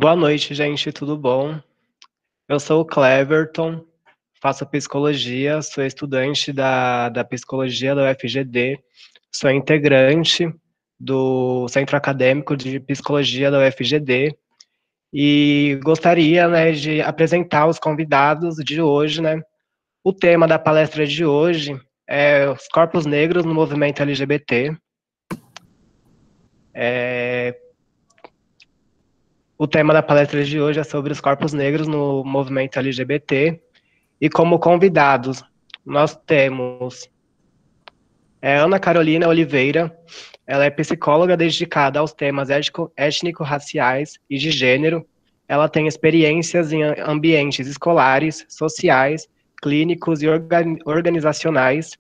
Boa noite, gente, tudo bom? Eu sou o Cleverton, faço psicologia, sou estudante da psicologia da UFGD, sou integrante do Centro Acadêmico de Psicologia da UFGD e gostaria, né, de apresentar os convidados de hoje, né? O tema da palestra de hoje é os corpos negros no movimento LGBT. O tema da palestra de hoje é sobre os corpos negros no movimento LGBT. E como convidados, nós temos Ana Carolina Oliveira. Ela é psicóloga dedicada aos temas étnico-raciais e de gênero. Ela tem experiências em ambientes escolares, sociais, clínicos e organizacionais.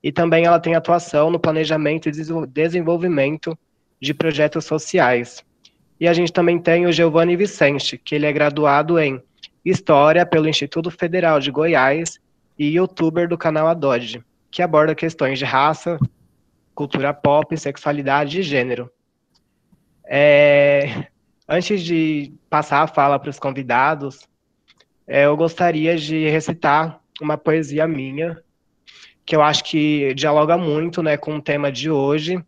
E também ela tem atuação no planejamento e desenvolvimento de projetos sociais. E a gente também tem o Giovanni Vicente, que ele é graduado em História pelo Instituto Federal de Goiás e youtuber do canal Adod, que aborda questões de raça, cultura pop, sexualidade e gênero. Antes de passar a fala para os convidados, eu gostaria de recitar uma poesia minha, que eu acho que dialoga muito, né, com o tema de hoje.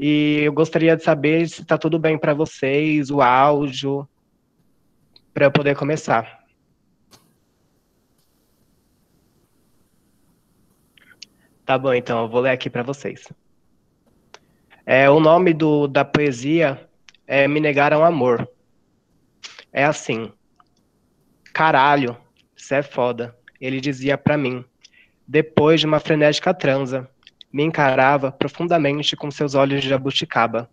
E eu gostaria de saber se está tudo bem para vocês, o áudio, para eu poder começar. Tá bom, então, eu vou ler aqui para vocês. O nome da poesia é Me Negaram Amor. É assim: caralho, cê é foda, ele dizia pra mim, depois de uma frenética transa. Me encarava profundamente com seus olhos de jabuticaba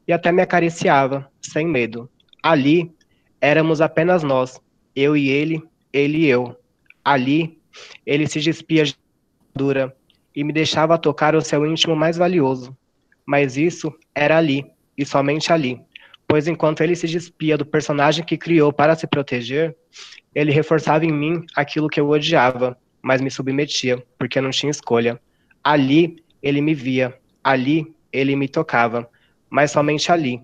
e até me acariciava, sem medo. Ali, éramos apenas nós, eu e ele e eu. Ali, ele se despia de dura e me deixava tocar o seu íntimo mais valioso. Mas isso era ali, e somente ali, pois enquanto ele se despia do personagem que criou para se proteger, ele reforçava em mim aquilo que eu odiava, mas me submetia, porque não tinha escolha. Ali ele me via, ali ele me tocava, mas somente ali,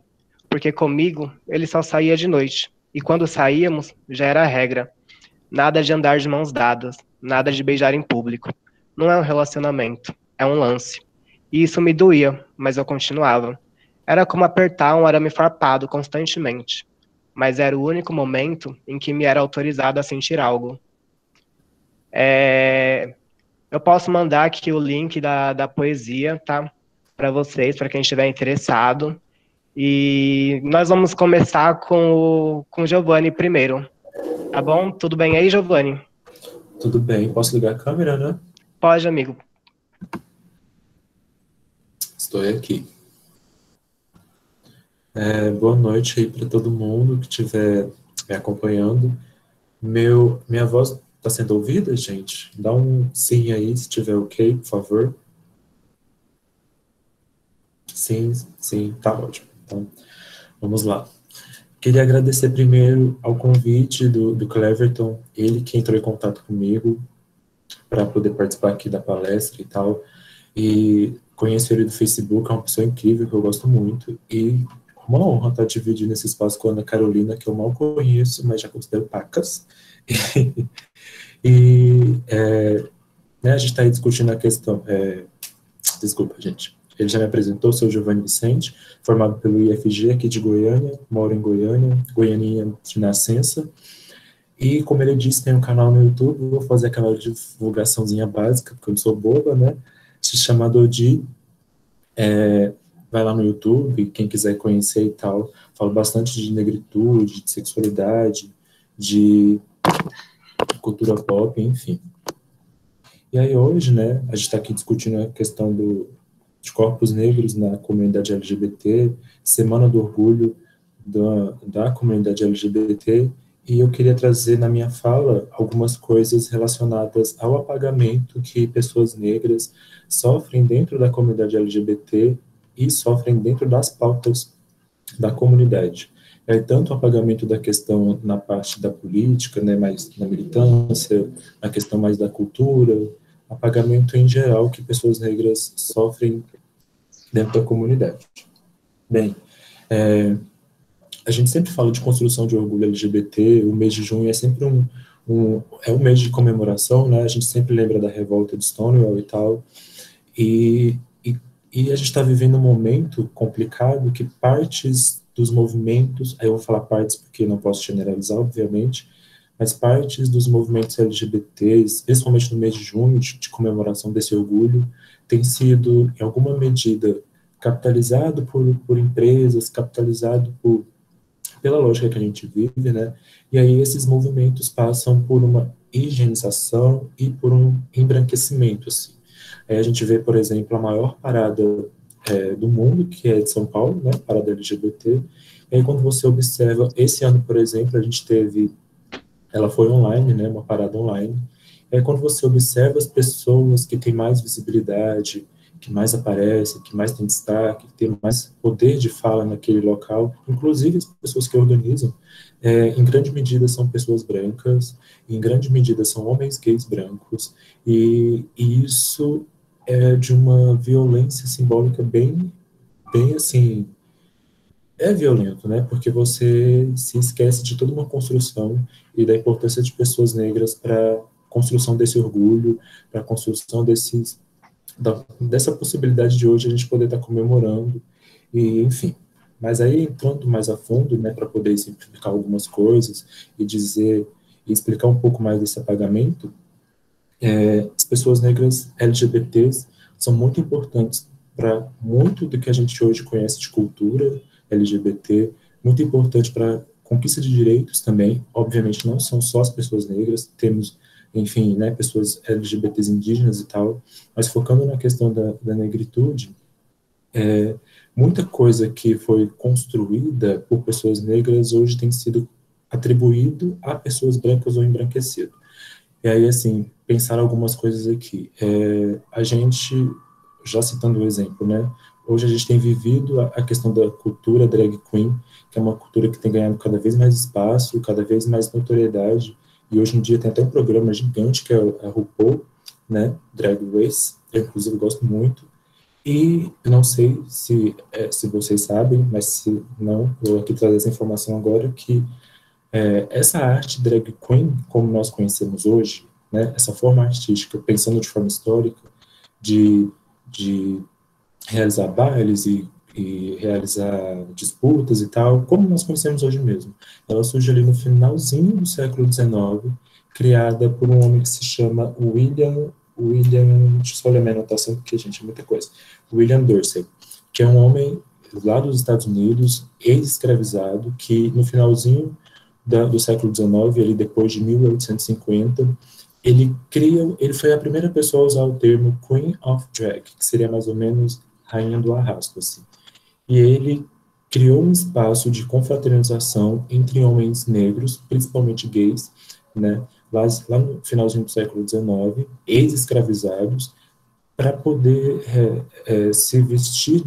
porque comigo ele só saía de noite, e quando saíamos já era a regra. Nada de andar de mãos dadas, nada de beijar em público. Não é um relacionamento, é um lance. E isso me doía, mas eu continuava. Era como apertar um arame farpado constantemente. Mas era o único momento em que me era autorizado a sentir algo. Eu posso mandar aqui o link da poesia, tá? Para vocês, para quem estiver interessado. E nós vamos começar com o Giovanni primeiro. Tá bom? Tudo bem aí, Giovanni? Tudo bem, posso ligar a câmera, né? Pode, amigo. Estou aqui. Boa noite aí para todo mundo que estiver me acompanhando. Minha voz está sendo ouvida, gente? Dá um sim aí se estiver ok, por favor. Sim, sim, tá ótimo. Então, vamos lá. Queria agradecer primeiro ao convite do Cleverton, ele que entrou em contato comigo para poder participar aqui da palestra e tal. E conhecer ele do Facebook, é uma pessoa incrível que eu gosto muito. E uma honra estar dividindo esse espaço com a Ana Carolina, que eu mal conheço, mas já considero pacas. Né, a gente está aí discutindo a questão. Desculpa, gente. Ele já me apresentou, sou Giovanni Vicente, formado pelo IFG aqui de Goiânia, moro em Goiânia, goianinha de nascença. E, como ele disse, tem um canal no YouTube, vou fazer aquela divulgaçãozinha básica, porque eu não sou boba, né? Se chama Dodi. Vai lá no YouTube, quem quiser conhecer e tal. Falo bastante de negritude, de sexualidade, de cultura pop, enfim. E aí hoje, né, a gente está aqui discutindo a questão de corpos negros na comunidade LGBT, Semana do Orgulho da comunidade LGBT, e eu queria trazer na minha fala algumas coisas relacionadas ao apagamento que pessoas negras sofrem dentro da comunidade LGBT e sofrem dentro das pautas da comunidade. Tanto o apagamento da questão na parte da política, né, mais na militância, na questão mais da cultura, apagamento em geral que pessoas negras sofrem dentro da comunidade. Bem, a gente sempre fala de construção de orgulho LGBT, o mês de junho é sempre um mês de comemoração, né? A gente sempre lembra da revolta de Stonewall e tal, e, e, e a gente está vivendo um momento complicado que partes dos movimentos, aí eu vou falar partes porque não posso generalizar, obviamente, mas partes dos movimentos LGBTs, principalmente no mês de junho, de comemoração desse orgulho, tem sido, em alguma medida, capitalizado por empresas, capitalizado pela lógica que a gente vive, né? E aí esses movimentos passam por uma higienização e por um embranquecimento, assim. Aí a gente vê, por exemplo, a maior parada do mundo, que é de São Paulo, né? Parada LGBT. E aí quando você observa, esse ano, por exemplo, a gente teve, ela foi online, né? Uma parada online. E aí quando você observa as pessoas que têm mais visibilidade, que mais aparecem, que mais tem destaque, que tem mais poder de fala naquele local, inclusive as pessoas que organizam, em grande medida são pessoas brancas, em grande medida são homens gays brancos, e isso é de uma violência simbólica bem assim, é violento, né? Porque você se esquece de toda uma construção e da importância de pessoas negras para a construção desse orgulho, para a construção dessa possibilidade de hoje a gente poder estar comemorando, e enfim. Mas aí, entrando mais a fundo, né, para poder simplificar algumas coisas e dizer, e explicar um pouco mais desse apagamento, as pessoas negras LGBTs são muito importantes para muito do que a gente hoje conhece de cultura LGBT, muito importante para a conquista de direitos também. Obviamente, não são só as pessoas negras, temos, enfim, né, pessoas LGBTs indígenas e tal, mas focando na questão da negritude, muita coisa que foi construída por pessoas negras hoje tem sido atribuído a pessoas brancas ou embranquecido. E aí, assim, pensar algumas coisas aqui. A gente, já citando o exemplo, né? Hoje a gente tem vivido a questão da cultura drag queen, que é uma cultura que tem ganhado cada vez mais espaço, cada vez mais notoriedade, e hoje em dia tem até um programa gigante que é a RuPaul, né? Drag Race, eu inclusive gosto muito, e eu não sei se vocês sabem, mas se não, vou aqui trazer essa informação agora, que essa arte drag queen, como nós conhecemos hoje, né, essa forma artística, pensando de forma histórica, de realizar bailes e realizar disputas e tal, como nós conhecemos hoje mesmo. Ela surge ali no finalzinho do século XIX, criada por um homem que se chama William, deixa eu só olhar minha anotação, porque, gente, é muita coisa. William Dorsey, que é um homem lá dos Estados Unidos, ex-escravizado, que no finalzinho do século XIX, ali depois de 1850, ele foi a primeira pessoa a usar o termo Queen of Drag, que seria mais ou menos rainha do arrasto, assim. E ele criou um espaço de confraternização entre homens negros, principalmente gays, né, lá no finalzinho do século XIX, ex-escravizados, para poder se vestir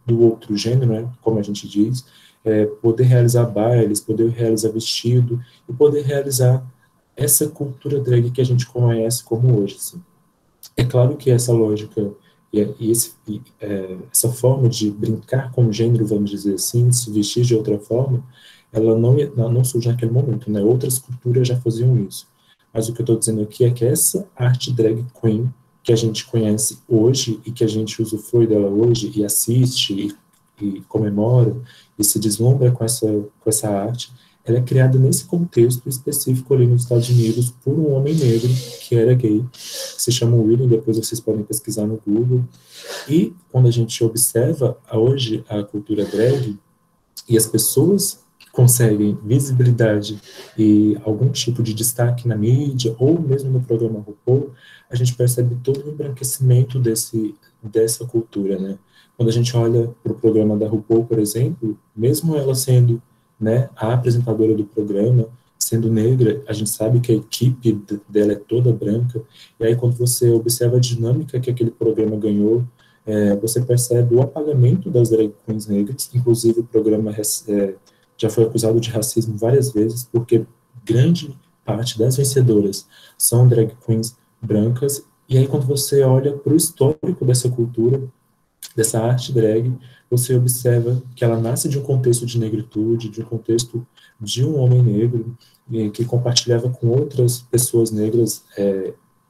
do outro gênero, né, como a gente diz, poder realizar bailes, poder realizar vestido e poder realizar essa cultura drag que a gente conhece como hoje. Assim. É claro que essa lógica essa forma de brincar com o gênero, vamos dizer assim, de se vestir de outra forma, ela não surge naquele momento, né? Outras culturas já faziam isso. Mas o que eu estou dizendo aqui é que essa arte drag queen que a gente conhece hoje e que a gente usufrui dela hoje e assiste e comemora e se deslumbra com essa arte, ela é criada nesse contexto específico ali nos Estados Unidos por um homem negro que era gay, que se chama William, depois vocês podem pesquisar no Google. E quando a gente observa hoje a cultura drag e as pessoas que conseguem visibilidade e algum tipo de destaque na mídia ou mesmo no programa RuPaul, a gente percebe todo o embranquecimento dessa cultura, né? Quando a gente olha para o programa da RuPaul, por exemplo, mesmo ela sendo, né, a apresentadora do programa, sendo negra, a gente sabe que a equipe dela é toda branca, e aí quando você observa a dinâmica que aquele programa ganhou, você percebe o apagamento das drag queens negras, inclusive o programa já foi acusado de racismo várias vezes, porque grande parte das vencedoras são drag queens brancas, e aí quando você olha para o histórico dessa cultura, dessa arte drag, você observa que ela nasce de um contexto de negritude, de um contexto de um homem negro, que compartilhava com outras pessoas negras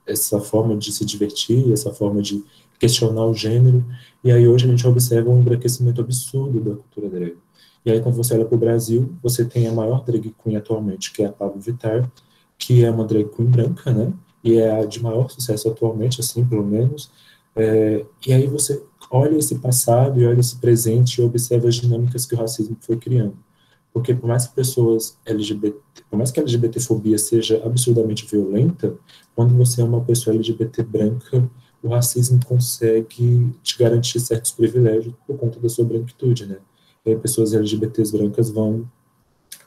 essa forma de se divertir, essa forma de questionar o gênero, e aí hoje a gente observa um embranquecimento absurdo da cultura drag. E aí quando você olha para o Brasil, você tem a maior drag queen atualmente, que é a Pabllo Vittar, que é uma drag queen branca, né, e é a de maior sucesso atualmente, assim, pelo menos, e aí você olha esse passado e olha esse presente e observa as dinâmicas que o racismo foi criando. Porque por mais que pessoas LGBT, por mais que a LGBTfobia seja absurdamente violenta, quando você é uma pessoa LGBT branca, o racismo consegue te garantir certos privilégios por conta da sua branquitude, né? E aí pessoas LGBTs brancas vão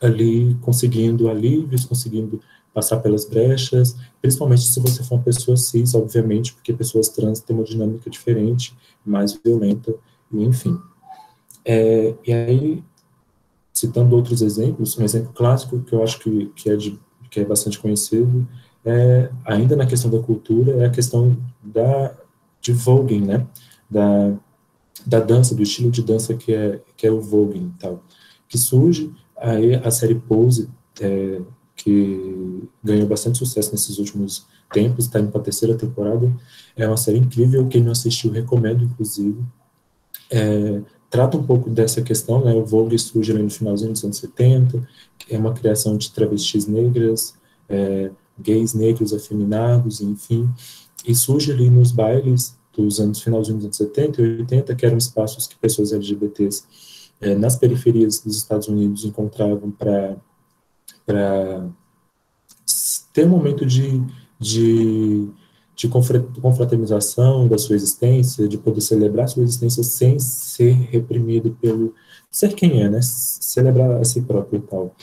ali conseguindo alívios, conseguindo passar pelas brechas, principalmente se você for uma pessoa cis, obviamente, porque pessoas trans têm uma dinâmica diferente, mais violenta, e enfim. E aí, citando outros exemplos, um exemplo clássico que eu acho que é bastante conhecido, ainda na questão da cultura, é a questão de voguing, né? Da dança, do estilo de dança que é o voguing e tal, que surge aí a série Pose, que ganhou bastante sucesso nesses últimos tempos, está indo para a terceira temporada, é uma série incrível, quem não assistiu recomendo, inclusive, trata um pouco dessa questão, né, o Vogue surge ali no finalzinho dos anos 70, é uma criação de travestis negras, gays negros afeminados, enfim, e surge ali nos bailes dos finalzinho dos anos 70 e 80, que eram espaços que pessoas LGBTs nas periferias dos Estados Unidos encontravam para ter um momento de confraternização da sua existência, de poder celebrar a sua existência sem ser reprimido pelo ser quem é, né? Celebrar a si próprio e tal.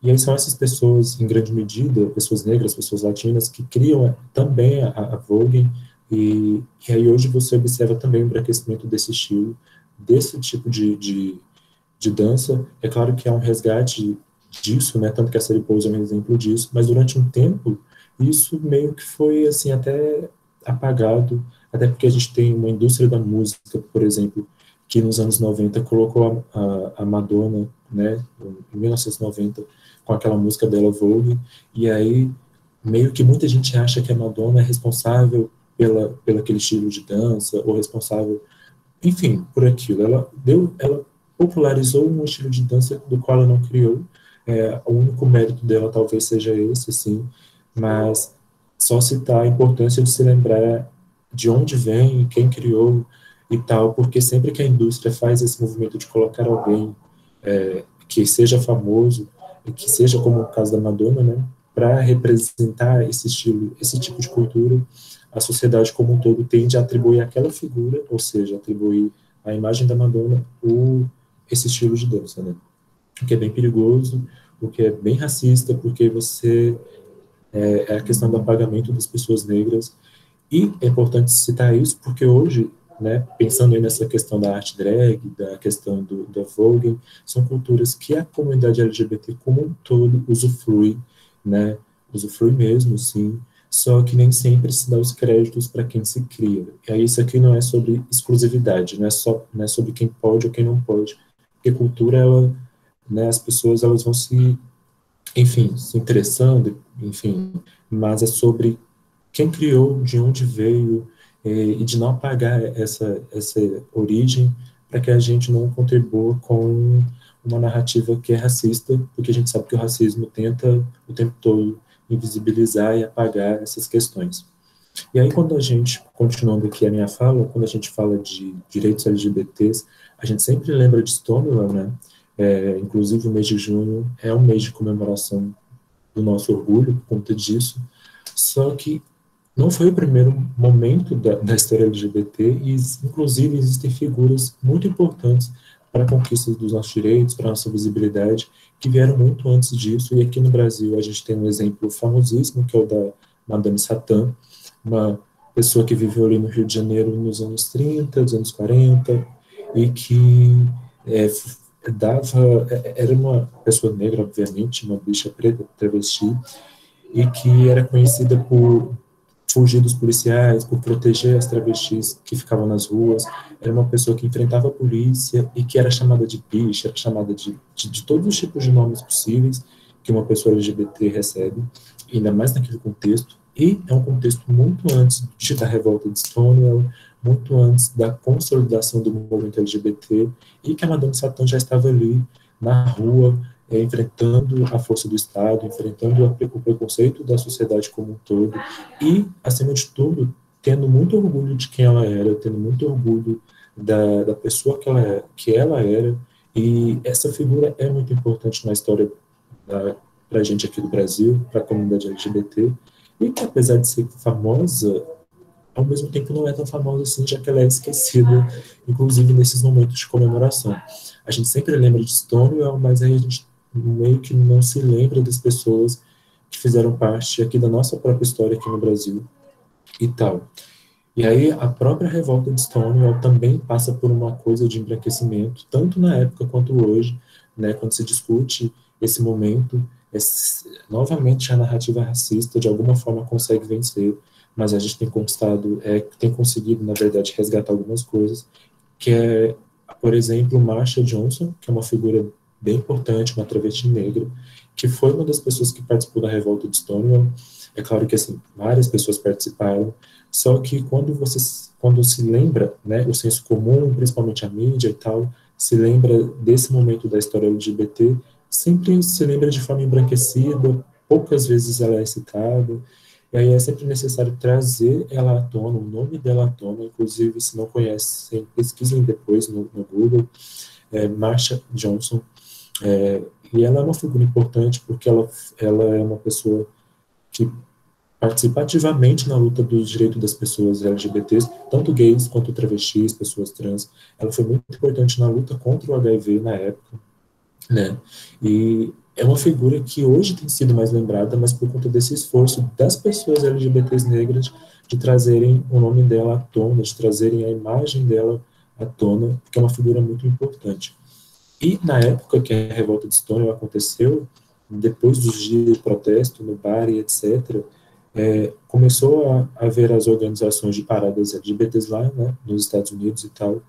E aí são essas pessoas, em grande medida, pessoas negras, pessoas latinas, que criam também a Vogue, e aí hoje você observa também o embranquecimento desse estilo, desse tipo de dança. É claro que há um resgate disso, né, tanto que a série Pose é um exemplo disso, mas durante um tempo isso meio que foi assim até apagado, até porque a gente tem uma indústria da música, por exemplo, que nos anos 90 colocou a Madonna, né, em 1990, com aquela música dela Vogue, e aí meio que muita gente acha que a Madonna é responsável pelo aquele estilo de dança, ou responsável, enfim, por aquilo. Ela popularizou um estilo de dança do qual ela não criou. O único mérito dela talvez seja esse, sim, mas só citar a importância de se lembrar de onde vem, quem criou e tal, porque sempre que a indústria faz esse movimento de colocar alguém que seja famoso, e que seja como o caso da Madonna, né, para representar esse estilo, esse tipo de cultura, a sociedade como um todo tende a atribuir àquela figura, ou seja, atribuir à imagem da Madonna esse estilo de dança, né? O que é bem perigoso, o que é bem racista, porque é a questão do apagamento das pessoas negras, e é importante citar isso porque hoje, né, pensando aí nessa questão da arte drag, da questão da Vogue, são culturas que a comunidade LGBT como um todo usufrui, né, usufrui mesmo, sim, só que nem sempre se dá os créditos para quem se cria. E aí isso aqui não é sobre exclusividade, não é sobre quem pode ou quem não pode, porque cultura, né, as pessoas elas vão enfim, se interessando, enfim, mas é sobre quem criou, de onde veio, e de não apagar essa origem para que a gente não contribua com uma narrativa que é racista, porque a gente sabe que o racismo tenta o tempo todo invisibilizar e apagar essas questões. E aí, quando a gente, continuando aqui a minha fala, quando a gente fala de direitos LGBTs, a gente sempre lembra de Stonewall, né? Inclusive o mês de junho é um mês de comemoração do nosso orgulho por conta disso, só que não foi o primeiro momento da história LGBT e, inclusive, existem figuras muito importantes para a conquista dos nossos direitos, para a nossa visibilidade, que vieram muito antes disso, e aqui no Brasil a gente tem um exemplo famosíssimo, que é o da Madame Satã, uma pessoa que viveu ali no Rio de Janeiro nos anos 30, dos anos 40, e que era uma pessoa negra, obviamente, uma bicha preta, travesti, e que era conhecida por fugir dos policiais, por proteger as travestis que ficavam nas ruas. Era uma pessoa que enfrentava a polícia e que era chamada de bicha, era chamada de todos os tipos de nomes possíveis que uma pessoa LGBT recebe, ainda mais naquele contexto. E é um contexto muito antes da revolta de Stonewall, muito antes da consolidação do movimento LGBT, e que a Madame Satã já estava ali na rua, enfrentando a força do Estado, enfrentando o preconceito da sociedade como um todo, e, acima de tudo, tendo muito orgulho de quem ela era, tendo muito orgulho da pessoa que ela era, e essa figura é muito importante na história para a gente aqui do Brasil, para a comunidade LGBT, e que, apesar de ser famosa, ao mesmo tempo não é tão famosa assim, já que ela é esquecida, inclusive nesses momentos de comemoração. A gente sempre lembra de Stonewall, mas aí a gente meio que não se lembra das pessoas que fizeram parte aqui da nossa própria história aqui no Brasil e tal. E aí a própria revolta de Stonewall também passa por uma coisa de embranquecimento, tanto na época quanto hoje, né, quando se discute esse momento, novamente a narrativa racista de alguma forma consegue vencer, mas a gente tem tem conseguido, na verdade, resgatar algumas coisas, que é, por exemplo, Marsha Johnson, que é uma figura bem importante, uma travesti negra, que foi uma das pessoas que participou da revolta de Stonewall. É claro que, assim, várias pessoas participaram, só que quando se lembra, né, o senso comum, principalmente a mídia e tal, se lembra desse momento da história LGBT, sempre se lembra de forma embranquecida, poucas vezes ela é citada, e aí é sempre necessário trazer ela à tona, o nome dela à tona, inclusive, se não conhecem, pesquisem depois no Google, Marsha Johnson, e ela é uma figura importante porque ela é uma pessoa que participa ativamente na luta dos direitos das pessoas LGBTs, tanto gays quanto travestis, pessoas trans. Ela foi muito importante na luta contra o HIV na época, né? E é uma figura que hoje tem sido mais lembrada, mas por conta desse esforço das pessoas LGBTs negras de trazerem o nome dela à tona, de trazerem a imagem dela à tona, porque é uma figura muito importante. E na época que a revolta de Stonewall aconteceu, depois dos dias de protesto no bar e etc., começou a haver as organizações de paradas LGBTs lá, né, nos Estados Unidos e tal.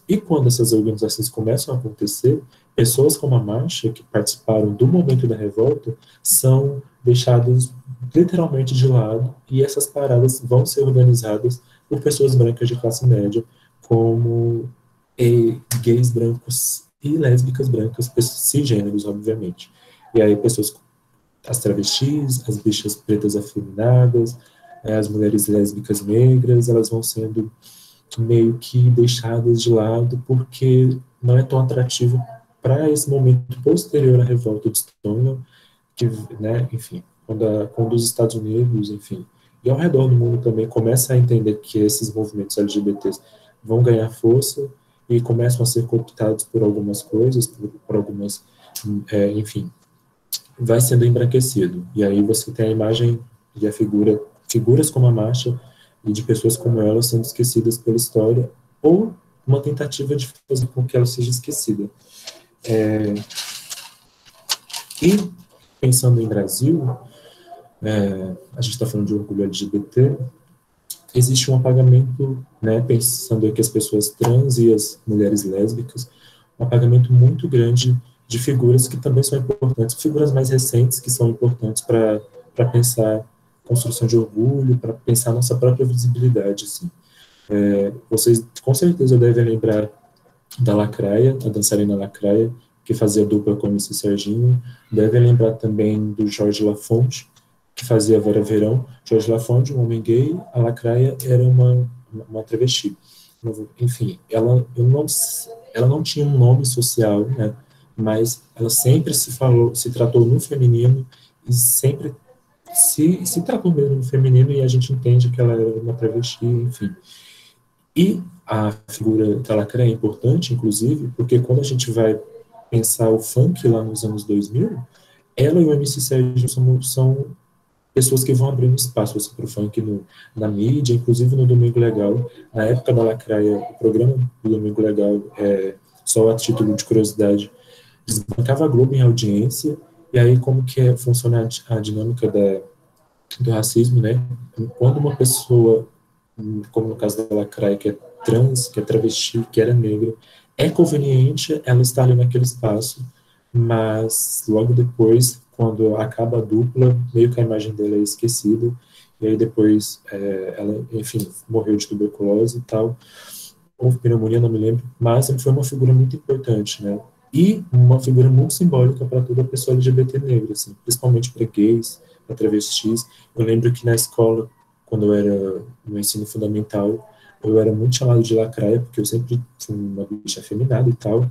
E quando essas organizações começam a acontecer, pessoas como a Marcha, que participaram do momento da revolta, são deixadas literalmente de lado, e essas paradas vão ser organizadas por pessoas brancas de classe média, como gays brancos e lésbicas brancas, cisgêneros, obviamente. E aí pessoas, as travestis, as bichas pretas afeminadas, as mulheres lésbicas negras, elas vão sendo meio que deixadas de lado porque não é tão atrativo para esse momento posterior à revolta de Stonewall, que, né, enfim, quando os Estados Unidos, enfim, e ao redor do mundo também começa a entender que esses movimentos LGBTs vão ganhar força e começam a ser cooptados por algumas coisas, por algumas, enfim, vai sendo embranquecido. E aí você tem a imagem e a figuras como a Marcha e de pessoas como ela sendo esquecidas pela história, ou uma tentativa de fazer com que ela seja esquecida. E, pensando em Brasil, a gente está falando de orgulho LGBT, existe um apagamento, né, pensando aqui as pessoas trans e as mulheres lésbicas, um apagamento muito grande de figuras que também são importantes, figuras mais recentes que são importantes para pensar construção de orgulho, para pensar nossa própria visibilidade, assim. Vocês com certeza devem lembrar da Lacraia, a dançarina Lacraia, que fazia dupla com o MC Serginho, devem lembrar também do Jorge Lafont, que fazia Vera Verão. Jorge Lafont, um homem gay, a Lacraia era uma travesti. Enfim, ela não tinha um nome social, né, mas ela sempre se tratou no feminino e sempre se tratou mesmo no feminino, e a gente entende que ela era uma travesti, enfim. E a figura da Lacraia é importante, inclusive, porque quando a gente vai pensar o funk lá nos anos 2000, ela e o MC Sérgio são pessoas que vão abrindo espaço assim, para o funk na mídia, inclusive no Domingo Legal. Na época da Lacraia, o programa do Domingo Legal, só a título de curiosidade, desbancava a Globo em audiência, e aí como que funciona a dinâmica do racismo, né? Quando uma pessoa, como no caso da Lacraia, que é trans, que é travesti, que era negra, é conveniente ela estar ali naquele espaço, mas logo depois, quando acaba a dupla, meio que a imagem dela é esquecida, e aí depois ela, enfim, morreu de tuberculose e tal, ou pneumonia, não me lembro, mas foi uma figura muito importante, né? E uma figura muito simbólica para toda pessoa LGBT negra, assim, principalmente para gays, para travestis. Eu lembro que na escola, quando eu era no ensino fundamental, eu era muito chamado de lacraia, porque eu sempre fui uma bicha afeminada e tal,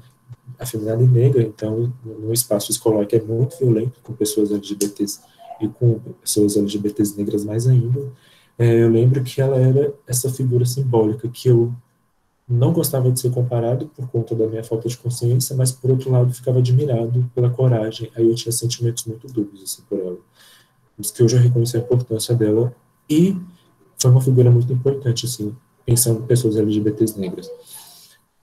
afeminada e negra, então, num espaço escolar que é muito violento com pessoas LGBTs e com pessoas LGBTs negras mais ainda, eu lembro que ela era essa figura simbólica que eu não gostava de ser comparado por conta da minha falta de consciência, mas por outro lado ficava admirado pela coragem. Aí eu tinha sentimentos muito dúbios assim, por ela. Por isso que hoje eu reconheço a importância dela e foi uma figura muito importante, assim, pensando em pessoas LGBTs negras.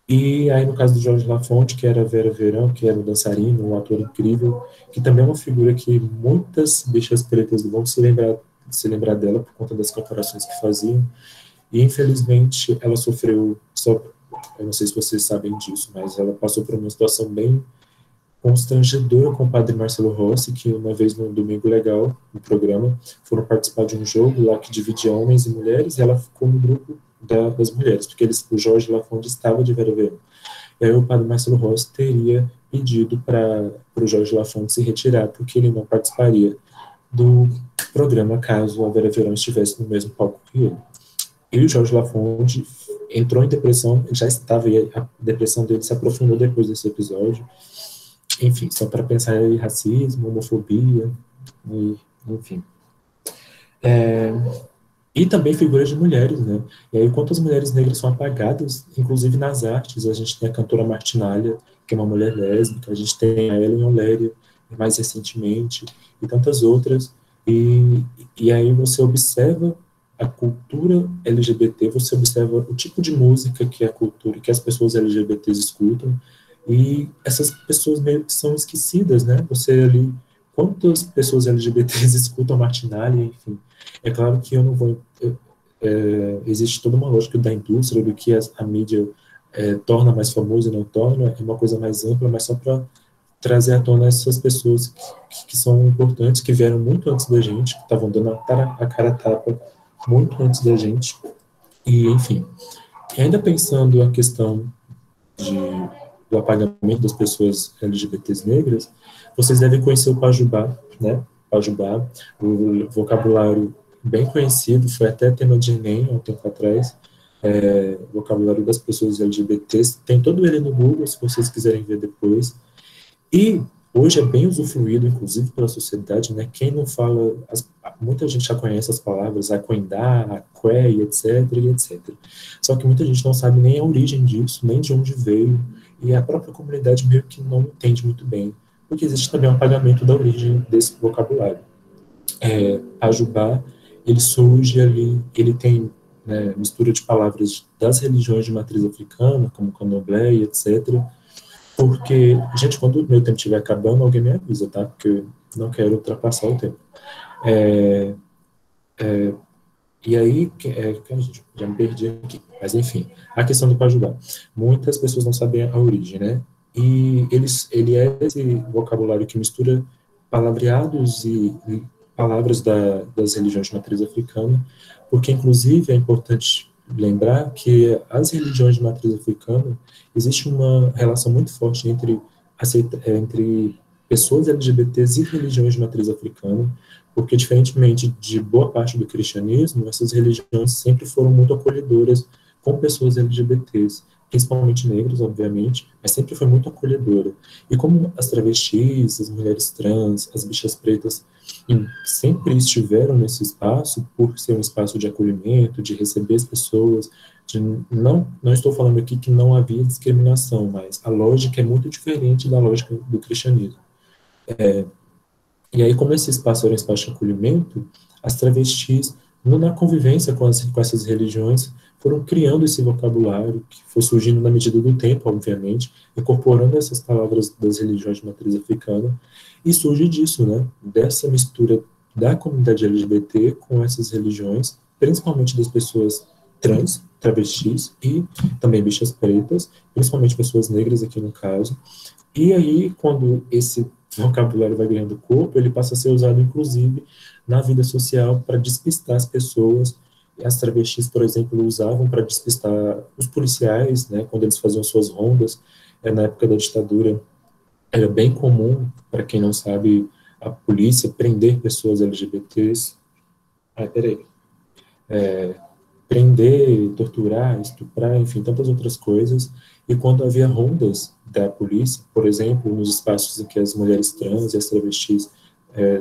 E aí no caso do Jorge Lafont, que era a Vera Verão, que era um dançarino, um ator incrível, que também é uma figura que muitas bichas pretas vão se lembrar dela por conta das comparações que faziam. E, infelizmente, ela sofreu, eu não sei se vocês sabem disso, mas ela passou por uma situação bem constrangedora com o padre Marcelo Rossi, que uma vez no Domingo Legal, no programa, foram participar de um jogo lá que dividia homens e mulheres, e ela ficou no grupo das mulheres, porque o Jorge Lafont estava de Vera Verão. E aí o padre Marcelo Rossi teria pedido para o Jorge Lafont se retirar, porque ele não participaria do programa caso a Vera Verão estivesse no mesmo palco que ele. E o Jorge Lafont entrou em depressão, já estava, e a depressão dele se aprofundou depois desse episódio. Enfim, só para pensar em racismo, homofobia, enfim. E também figuras de mulheres, né? E aí, quantas mulheres negras são apagadas, inclusive nas artes? A gente tem a cantora Martinalha, que é uma mulher lésbica, a gente tem a Ellen Oléria, mais recentemente, e tantas outras. E aí você observa a cultura LGBT, você observa o tipo de música que é a cultura, que as pessoas LGBTs escutam, e essas pessoas meio que são esquecidas, né? Você ali, quantas pessoas LGBTs escutam Martinalha, enfim. É claro que eu não vou... existe toda uma lógica da indústria, do que a mídia torna mais famoso e não torna, é uma coisa mais ampla, mas só para trazer à tona essas pessoas que são importantes, que vieram muito antes da gente, que estavam dando a cara a tapa muito antes da gente, e enfim. E ainda pensando a questão do apagamento das pessoas LGBTs negras, vocês devem conhecer o Pajubá, né? Pajubá, o vocabulário bem conhecido, foi até tema de Enem há um tempo atrás, vocabulário das pessoas LGBTs, tem todo ele no Google, se vocês quiserem ver depois, e hoje é bem usufruído, inclusive, pela sociedade, né? Quem não fala, muita gente já conhece as palavras aquendá, aqué, e etc. Só que muita gente não sabe nem a origem disso, nem de onde veio, e a própria comunidade meio que não entende muito bem, porque existe também um apagamento da origem desse vocabulário. Pajubá, ele surge ali, ele tem mistura de palavras das religiões de matriz africana, como candomblé e etc., porque, gente, quando o meu tempo estiver acabando, alguém me avisa, tá? Porque eu não quero ultrapassar o tempo. E aí, gente, já me perdi aqui. Mas, enfim, a questão do Pajubá. Muitas pessoas não sabem a origem, né? E ele é esse vocabulário que mistura palavreados e palavras das religiões de matriz africana, porque, inclusive, é importante lembrar que as religiões de matriz africana, existe uma relação muito forte entre pessoas LGBTs e religiões de matriz africana, porque, diferentemente de boa parte do cristianismo, essas religiões sempre foram muito acolhedoras com pessoas LGBTs, principalmente negros, obviamente, mas sempre foi muito acolhedora. E como as travestis, as mulheres trans, as bichas pretas sempre estiveram nesse espaço, por ser um espaço de acolhimento, de receber as pessoas, não estou falando aqui que não havia discriminação, mas a lógica é muito diferente da lógica do cristianismo. E aí, como esse espaço era um espaço de acolhimento, as travestis, na convivência com essas religiões, foram criando esse vocabulário, que foi surgindo na medida do tempo, obviamente, incorporando essas palavras das religiões de matriz africana, e surge disso, né? Dessa mistura da comunidade LGBT com essas religiões, principalmente das pessoas trans, travestis e também bichas pretas, principalmente pessoas negras aqui no caso. E aí, quando esse vocabulário vai ganhando corpo, ele passa a ser usado, inclusive, na vida social para despistar as pessoas. As travestis, por exemplo, usavam para despistar os policiais, né, quando eles faziam suas rondas. Na época da ditadura, era bem comum, para quem não sabe, a polícia prender pessoas LGBTs. Peraí. Prender, torturar, estuprar, enfim, tantas outras coisas. E quando havia rondas da polícia, por exemplo, nos espaços em que as mulheres trans e as travestis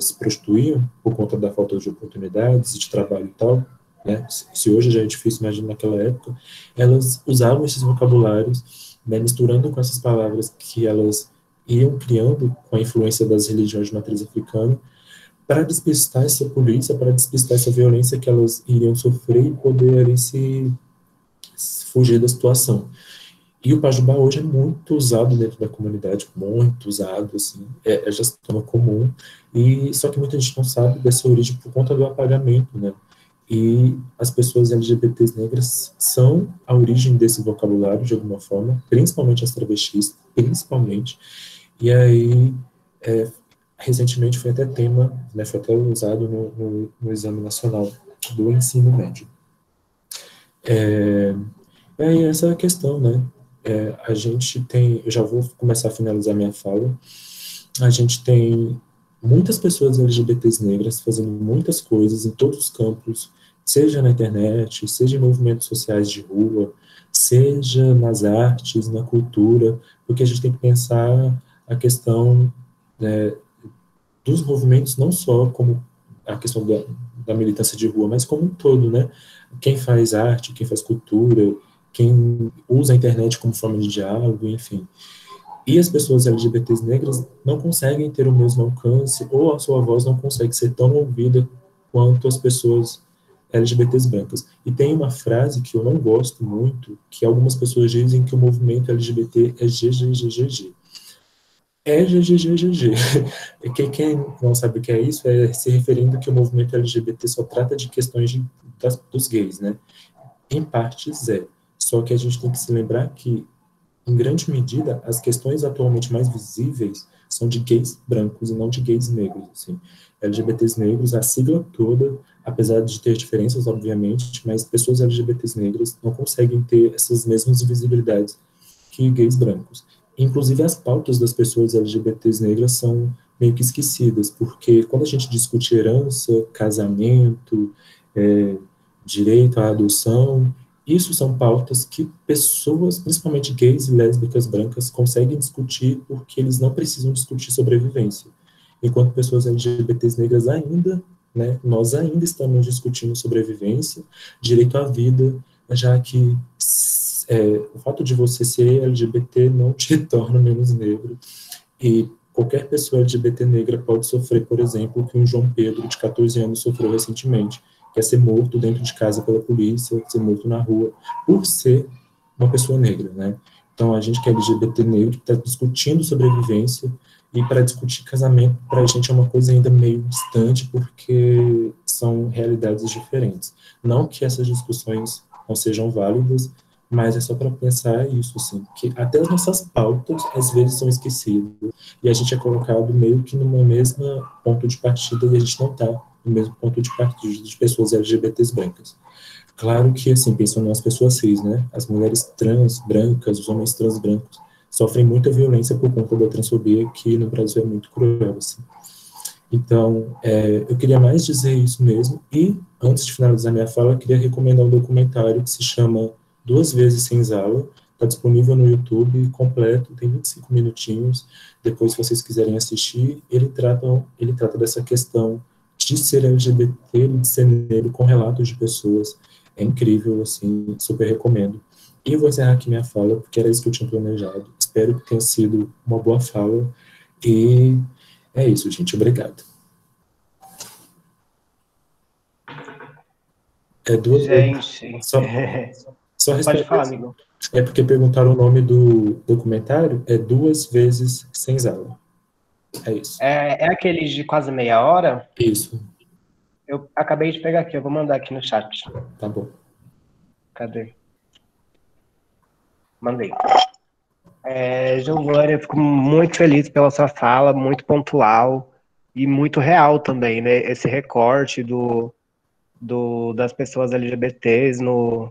se prostituíam por conta da falta de oportunidades, de trabalho e tal, né? Se hoje já é difícil, imagina naquela época, elas usavam esses vocabulários, né, misturando com essas palavras que elas iam criando com a influência das religiões de matriz africana, para despistar essa polícia, para despistar essa violência que elas iriam sofrer e poderem se fugir da situação. E o Pajubá hoje é muito usado dentro da comunidade, muito usado, assim, já se tornou comum, e só que muita gente não sabe dessa origem por conta do apagamento, né? E as pessoas LGBTs negras são a origem desse vocabulário, de alguma forma, principalmente as travestis, principalmente, e aí, recentemente foi até tema, né, foi até usado no Exame Nacional do Ensino Médio. E aí essa é a questão, né? A gente tem, eu já vou começar a finalizar minha fala, a gente tem muitas pessoas LGBTs negras fazendo muitas coisas em todos os campos, seja na internet, seja em movimentos sociais de rua, seja nas artes, na cultura, porque a gente tem que pensar a questão, né, dos movimentos, não só como a questão da militância de rua, mas como um todo, né? Quem faz arte, quem faz cultura, quem usa a internet como forma de diálogo, enfim. E as pessoas LGBTs negras não conseguem ter o mesmo alcance, ou a sua voz não consegue ser tão ouvida quanto as pessoas LGBTs brancas. E tem uma frase que eu não gosto muito, que algumas pessoas dizem que o movimento LGBT é GGGGG. É GGGGG. Quem não sabe o que é isso, é se referindo que o movimento LGBT só trata de questões dos gays, né? Em partes é. Só que a gente tem que se lembrar que, em grande medida, as questões atualmente mais visíveis são de gays brancos e não de gays negros, assim. LGBTs negros, a sigla toda, apesar de ter diferenças, obviamente, mas pessoas LGBTs negras não conseguem ter essas mesmas visibilidades que gays brancos. Inclusive, as pautas das pessoas LGBTs negras são meio que esquecidas, porque quando a gente discute herança, casamento, direito à adoção, isso são pautas que pessoas, principalmente gays e lésbicas brancas, conseguem discutir porque eles não precisam discutir sobrevivência. Enquanto pessoas LGBTs negras ainda, né, nós ainda estamos discutindo sobrevivência, direito à vida, já que o fato de você ser LGBT não te torna menos negro, e qualquer pessoa LGBT negra pode sofrer, por exemplo, o que um João Pedro, de 14 anos, sofreu recentemente, que é ser morto dentro de casa pela polícia, ser morto na rua, por ser uma pessoa negra, né? Então, a gente que é LGBT negro está discutindo sobrevivência, e para discutir casamento, para a gente é uma coisa ainda meio distante, porque são realidades diferentes. Não que essas discussões não sejam válidas, mas é só para pensar isso, assim, que até as nossas pautas, às vezes, são esquecidas, e a gente é colocado meio que numa mesma ponto de partida, e a gente não está no mesmo ponto de partida de pessoas LGBTs brancas. Claro que, assim, pensando nas pessoas cis, né, as mulheres trans brancas, os homens trans brancos, sofrem muita violência por conta da transfobia, que no Brasil é muito cruel, assim. Então, eu queria mais dizer isso mesmo, e antes de finalizar minha fala, eu queria recomendar um documentário que se chama Duas Vezes Senzala, está disponível no YouTube, completo, tem 25 minutinhos, depois se vocês quiserem assistir, ele trata dessa questão de ser LGBT, de ser negro, com relatos de pessoas, é incrível, assim, super recomendo. E eu vou encerrar aqui minha fala, porque era isso que eu tinha planejado, espero que tenha sido uma boa fala, e é isso, gente, obrigado. Duas vezes. Gente, Só pode responder. falar, amigo. É porque perguntaram o nome do documentário, é Duas Vezes Senzala. É isso. É aquele de quase meia hora? Isso. Eu acabei de pegar aqui, eu vou mandar aqui no chat. Tá bom. Cadê? Mandei. Giovanni, eu fico muito feliz pela sua fala, muito pontual e muito real também, né? Esse recorte das pessoas LGBTs,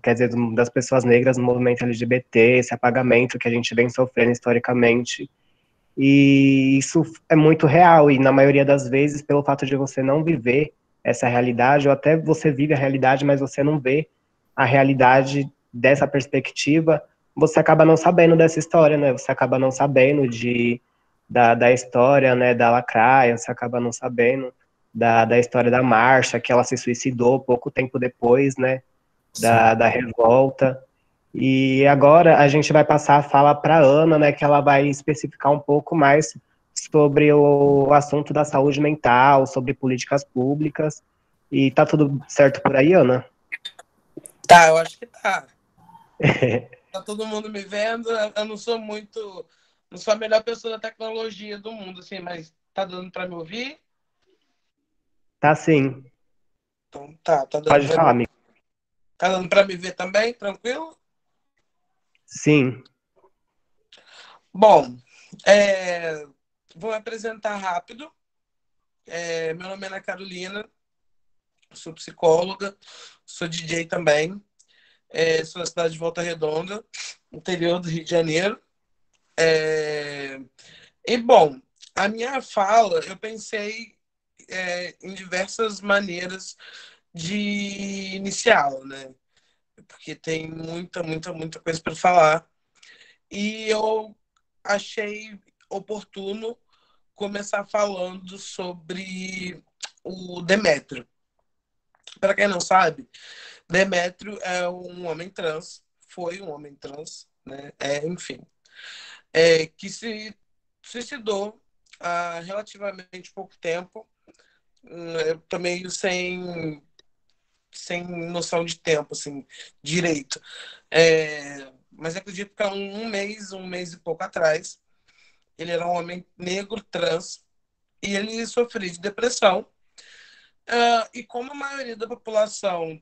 quer dizer, das pessoas negras no movimento LGBT, esse apagamento que a gente vem sofrendo historicamente. E isso é muito real, e na maioria das vezes, pelo fato de você não viver essa realidade, ou até você vive a realidade, mas você não vê a realidade dessa perspectiva, você acaba não sabendo dessa história, né? Você acaba não sabendo da história, né, da Lacraia, você acaba não sabendo da história da Marcha, que ela se suicidou pouco tempo depois, né, Sim. da revolta. E agora a gente vai passar a fala para a Ana, né, que ela vai especificar um pouco mais sobre o assunto da saúde mental, sobre políticas públicas. E tá tudo certo por aí, Ana? Tá, eu acho que tá. Tá todo mundo me vendo. Eu não sou muito. Não sou a melhor pessoa da tecnologia do mundo, assim, mas tá dando para me ouvir? Tá sim. Então tá dando Pode para falar, amigo. tá dando para me ver também? Tranquilo? Sim. Bom, vou me apresentar rápido. Meu nome é Ana Carolina, sou psicóloga, sou DJ também, sou da cidade de Volta Redonda, interior do Rio de Janeiro. E, bom, a minha fala, eu pensei em diversas maneiras de iniciá-la, né? Porque tem muita coisa para falar. E eu achei oportuno começar falando sobre o Demétrio. Para quem não sabe, Demétrio é um homem trans, foi um homem trans, né? Enfim, que se suicidou há relativamente pouco tempo. Eu tô meio sem noção de tempo, assim, direito. Mas acredito que há um mês e pouco atrás, ele era um homem negro, trans, e ele sofria de depressão. E como a maioria da população,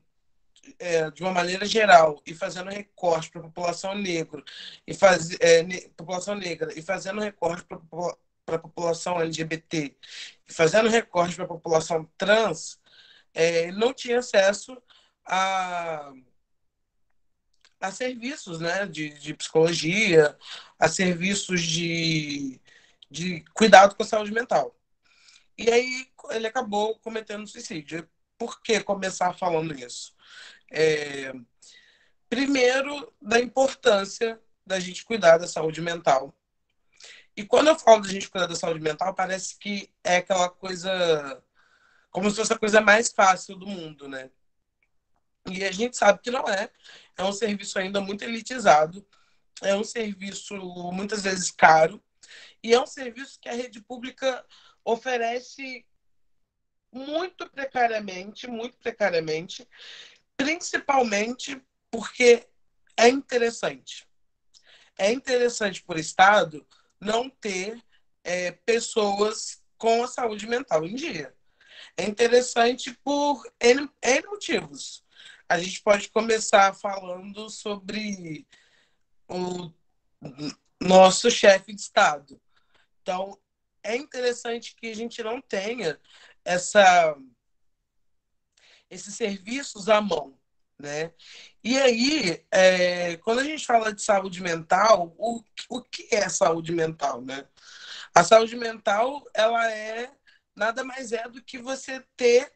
de uma maneira geral, e fazendo recorte para a população negra, população negra, e fazendo recorte para a população LGBT, e fazendo recorte para a população trans, não tinha acesso a, a serviços, né, de psicologia, a serviços de cuidado com a saúde mental. E aí ele acabou cometendo suicídio. Por que começar falando isso? Primeiro, da importância da gente cuidar da saúde mental. E quando eu falo da gente cuidar da saúde mental, parece que é aquela coisa, como se fosse a coisa mais fácil do mundo, né? E a gente sabe que não é. É um serviço ainda muito elitizado, é um serviço muitas vezes caro, e é um serviço que a rede pública oferece muito precariamente, principalmente porque é interessante. É interessante por Estado não ter pessoas com a saúde mental em dia. É interessante por N motivos. A gente pode começar falando sobre o nosso chefe de Estado. Então, é interessante que a gente não tenha essa, esses serviços à mão, né? E aí, quando a gente fala de saúde mental, o que é saúde mental, né? A saúde mental, ela nada mais é do que você ter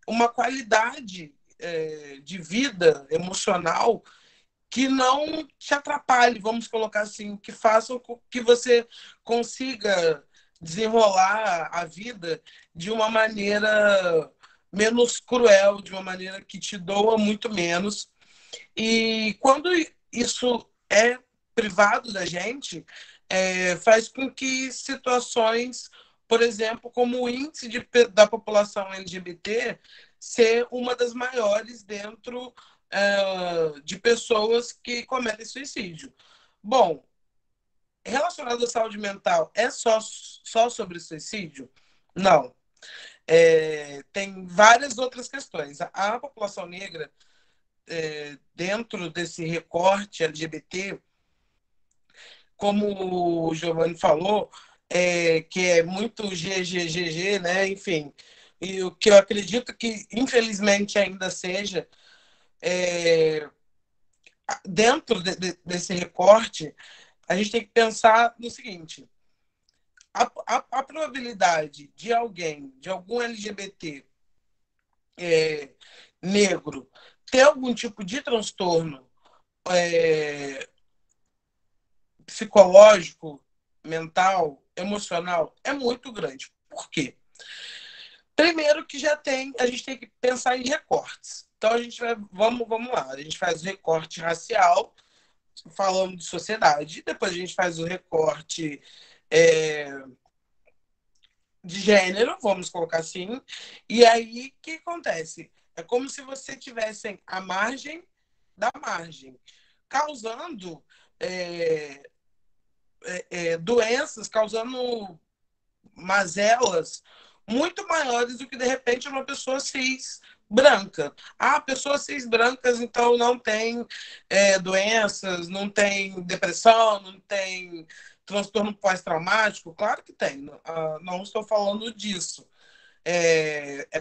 uma qualidade de vida emocional que não te atrapalhe, vamos colocar assim, que façam com que você consiga desenrolar a vida de uma maneira menos cruel, de uma maneira que te doa muito menos. E quando isso é privado da gente, faz com que situações, por exemplo, como o índice da população LGBT ser uma das maiores dentro de pessoas que cometem suicídio. Bom, relacionado à saúde mental, é só sobre suicídio? Não. tem várias outras questões. A população negra, dentro desse recorte LGBT, como o Giovanni falou, que é muito GGGG, né? Enfim, e o que eu acredito que, infelizmente, ainda seja, dentro desse recorte, a gente tem que pensar no seguinte: a probabilidade de alguém, de algum LGBT negro, ter algum tipo de transtorno psicológico, mental, emocional, é muito grande. Por quê? Primeiro que a gente tem que pensar em recortes. Então a gente vamos lá, a gente faz o recorte racial, falando de sociedade, depois a gente faz o recorte de gênero, vamos colocar assim, e aí o que acontece? É como se você tivesse a margem da margem, causando doenças, causando mazelas muito maiores do que, de repente, uma pessoa cis branca. Ah, pessoas cis brancas, então, não tem doenças, não tem depressão, não tem transtorno pós-traumático? Claro que tem. Não estou falando disso.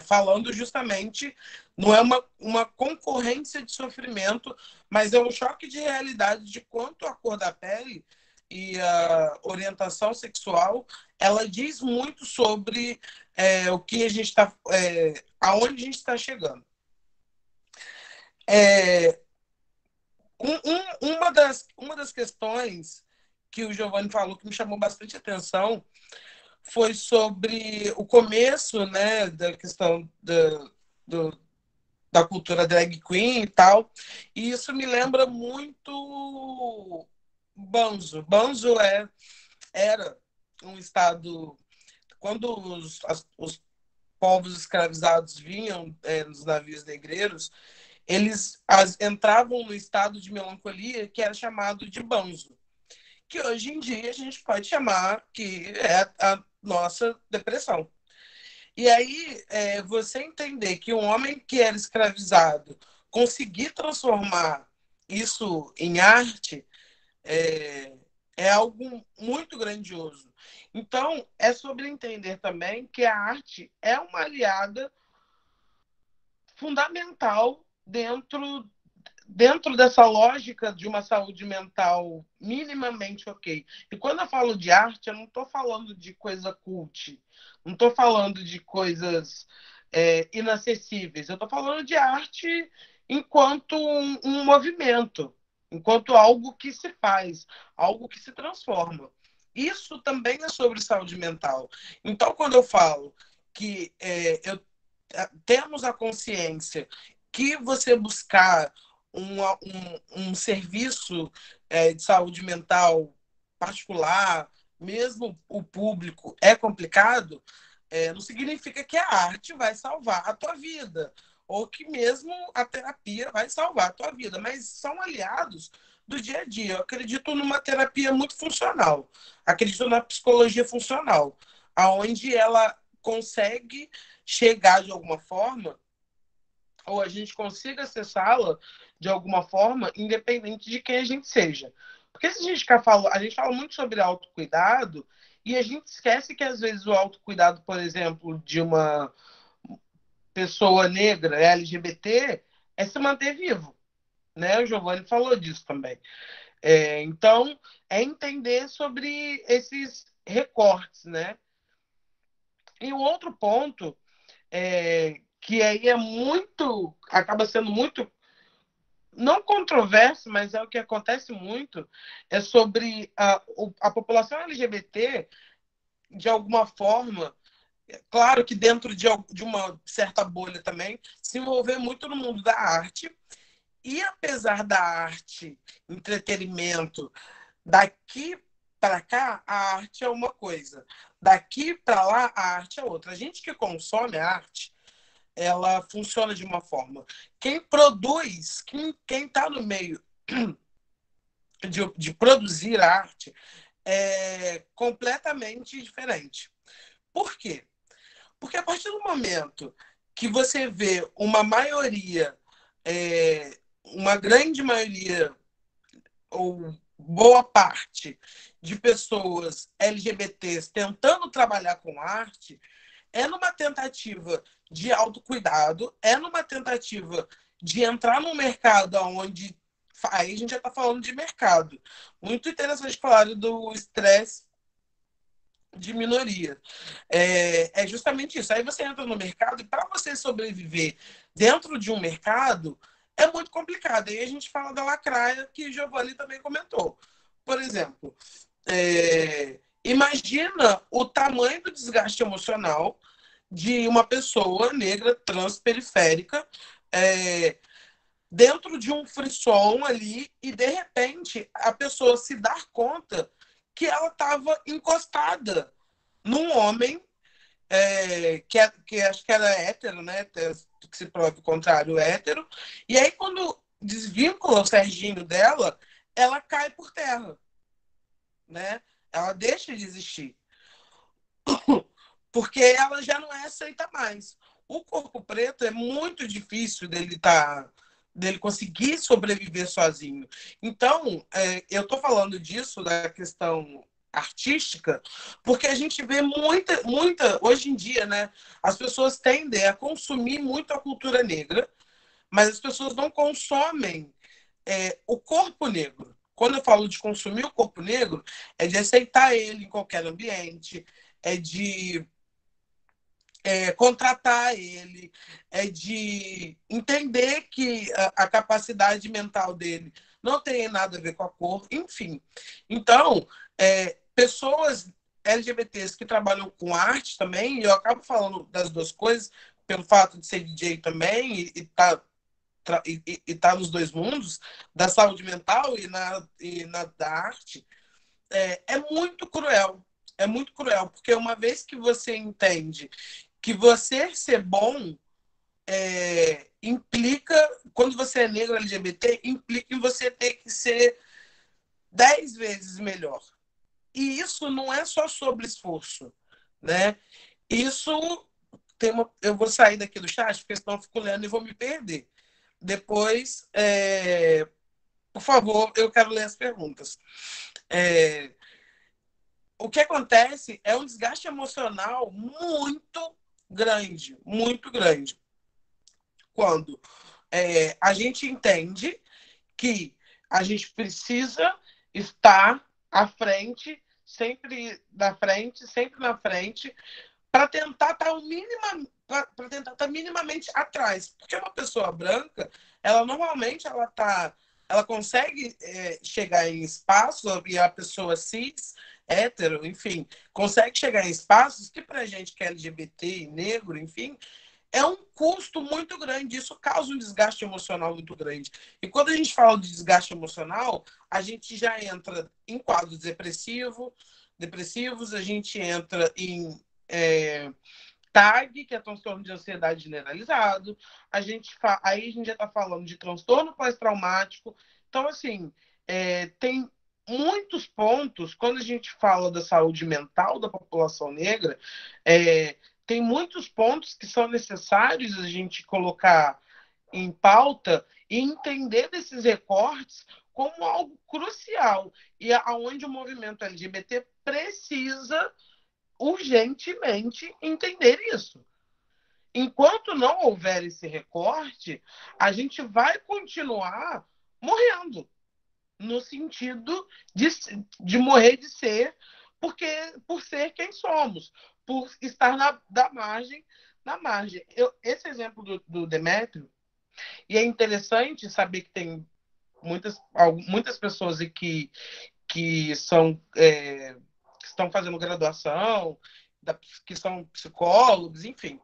Falando justamente, não é uma concorrência de sofrimento, mas é um choque de realidade de quanto a cor da pele e a orientação sexual, ela diz muito sobre o que a gente está, aonde a gente está chegando. Uma das questões que o Giovanni falou que me chamou bastante atenção foi sobre o começo, né, da questão da cultura drag queen e tal. E isso me lembra muito Banzo. Banzo era um estado... Quando os povos escravizados vinham nos navios negreiros, eles entravam no estado de melancolia que era chamado de banzo, que hoje em dia a gente pode chamar que é a nossa depressão. E aí, você entender que um homem que era escravizado conseguir transformar isso em arte é algo muito grandioso. Então, é sobre entender também que a arte é uma aliada fundamental dentro dessa lógica de uma saúde mental minimamente ok. E quando eu falo de arte, eu não estou falando de coisa cult, não estou falando de coisas inacessíveis, eu estou falando de arte enquanto um movimento, enquanto algo que se faz, algo que se transforma. Isso também é sobre saúde mental. Então, quando eu falo que temos a consciência que você buscar um serviço de saúde mental particular, mesmo o público, é complicado, não significa que a arte vai salvar a tua vida, ou que mesmo a terapia vai salvar a tua vida, mas são aliados do dia a dia. Eu acredito numa terapia muito funcional, acredito na psicologia funcional, aonde ela consegue chegar de alguma forma, ou a gente consiga acessá-la de alguma forma, independente de quem a gente seja. Porque se a gente a gente fala muito sobre autocuidado e a gente esquece que às vezes o autocuidado, por exemplo, de uma pessoa negra, LGBT, é se manter vivo, né? O Giovanni falou disso também. Então, é entender sobre esses recortes, né? E o outro ponto que aí acaba sendo muito, não controverso, mas é o que acontece muito, é sobre a população LGBT, de alguma forma, claro que dentro de uma certa bolha também, se envolver muito no mundo da arte, e apesar da arte, entretenimento, daqui para cá, a arte é uma coisa, daqui para lá, a arte é outra. A gente que consome a arte, ela funciona de uma forma. Quem produz, quem está no meio de produzir arte é completamente diferente. Por quê? Porque a partir do momento que você vê uma maioria, uma grande maioria, ou boa parte de pessoas LGBTs tentando trabalhar com arte, é numa tentativa de autocuidado, é numa tentativa de entrar num mercado onde... Aí a gente já está falando de mercado. Muito interessante falar do estresse de minoria. É justamente isso. Aí você entra no mercado e para você sobreviver dentro de um mercado é muito complicado. Aí a gente fala da lacraia que Giovanni também comentou. Por exemplo, imagina o tamanho do desgaste emocional de uma pessoa negra transperiférica dentro de um frisson ali e, de repente, a pessoa se dar conta que ela estava encostada num homem que acho que era hétero, né? Que se prova o contrário, hétero. E aí, quando desvincula o Serginho dela, ela cai por terra, né? Ela deixa de existir. Porque ela já não é aceita mais. O corpo preto é muito difícil dele conseguir sobreviver sozinho. Então, eu estou falando disso, da questão artística, porque a gente vê muita, hoje em dia, né? As pessoas tendem a consumir muito a cultura negra, mas as pessoas não consomem o corpo negro. Quando eu falo de consumir o corpo negro, é de aceitar ele em qualquer ambiente, é de contratar ele, é de entender que a capacidade mental dele não tem nada a ver com a cor, enfim. Então, pessoas LGBTs que trabalham com arte também, e eu acabo falando das duas coisas, pelo fato de ser DJ também e tá nos dois mundos, da saúde mental e da arte, é muito cruel. É muito cruel, porque uma vez que você entende que você ser bom implica, quando você é negro LGBT, implica em você ter que ser 10 vezes melhor. E isso não é só sobre esforço, né? Isso eu vou sair daqui do chat, porque senão eu fico lendo e vou me perder. Depois, por favor, eu quero ler as perguntas. O que acontece é um desgaste emocional muito grande, muito grande. Quando a gente entende que a gente precisa estar à frente, sempre na frente, para tentar estar minimamente atrás. Porque uma pessoa branca, ela normalmente ela consegue chegar em espaços, e a pessoa cis, hétero, enfim, consegue chegar em espaços que para a gente que é LGBT, negro, enfim, é um custo muito grande. Isso causa um desgaste emocional muito grande. E quando a gente fala de desgaste emocional, a gente já entra em quadros depressivos, a gente entra em TAG, que é transtorno de ansiedade generalizado, aí a gente já está falando de transtorno pós-traumático. Então, assim, tem muitos pontos, quando a gente fala da saúde mental da população negra, tem muitos pontos que são necessários a gente colocar em pauta e entender desses recortes como algo crucial e aonde o movimento LGBT precisa urgentemente entender isso. Enquanto não houver esse recorte, a gente vai continuar morrendo, no sentido de morrer de ser, por ser quem somos, por estar na margem. Esse exemplo do Demétrio, e é interessante saber que tem muitas pessoas que estão fazendo graduação, que são psicólogos, enfim.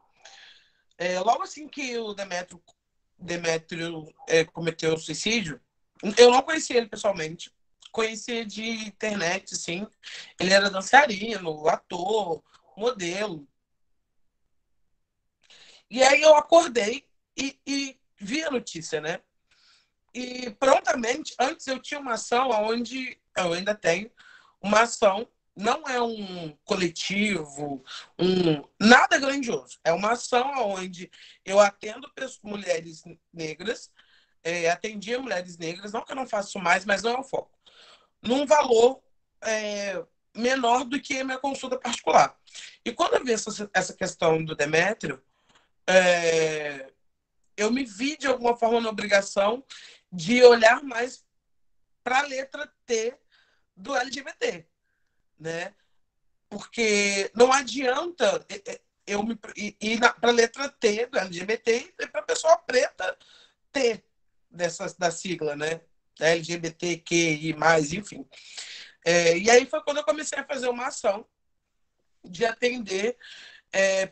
Logo assim que o Demétrio cometeu o suicídio, eu não conhecia ele pessoalmente, conhecia de internet, sim. Ele era dançarino, ator, modelo. E aí eu acordei e vi a notícia, né? E prontamente, antes eu tinha uma ação onde eu ainda tenho uma ação não é um coletivo, nada grandioso. É uma ação onde eu atendo mulheres negras, atendia mulheres negras, não que eu não faço mais, mas não é o foco, num valor menor do que a minha consulta particular. E quando eu vi essa questão do Demétrio, eu me vi, de alguma forma, na obrigação de olhar mais para a letra T do LGBT, né? Porque não adianta eu ir para a letra T do LGBT e para a pessoa preta T da sigla, né? LGBTQI+, enfim. E aí foi quando eu comecei a fazer uma ação de atender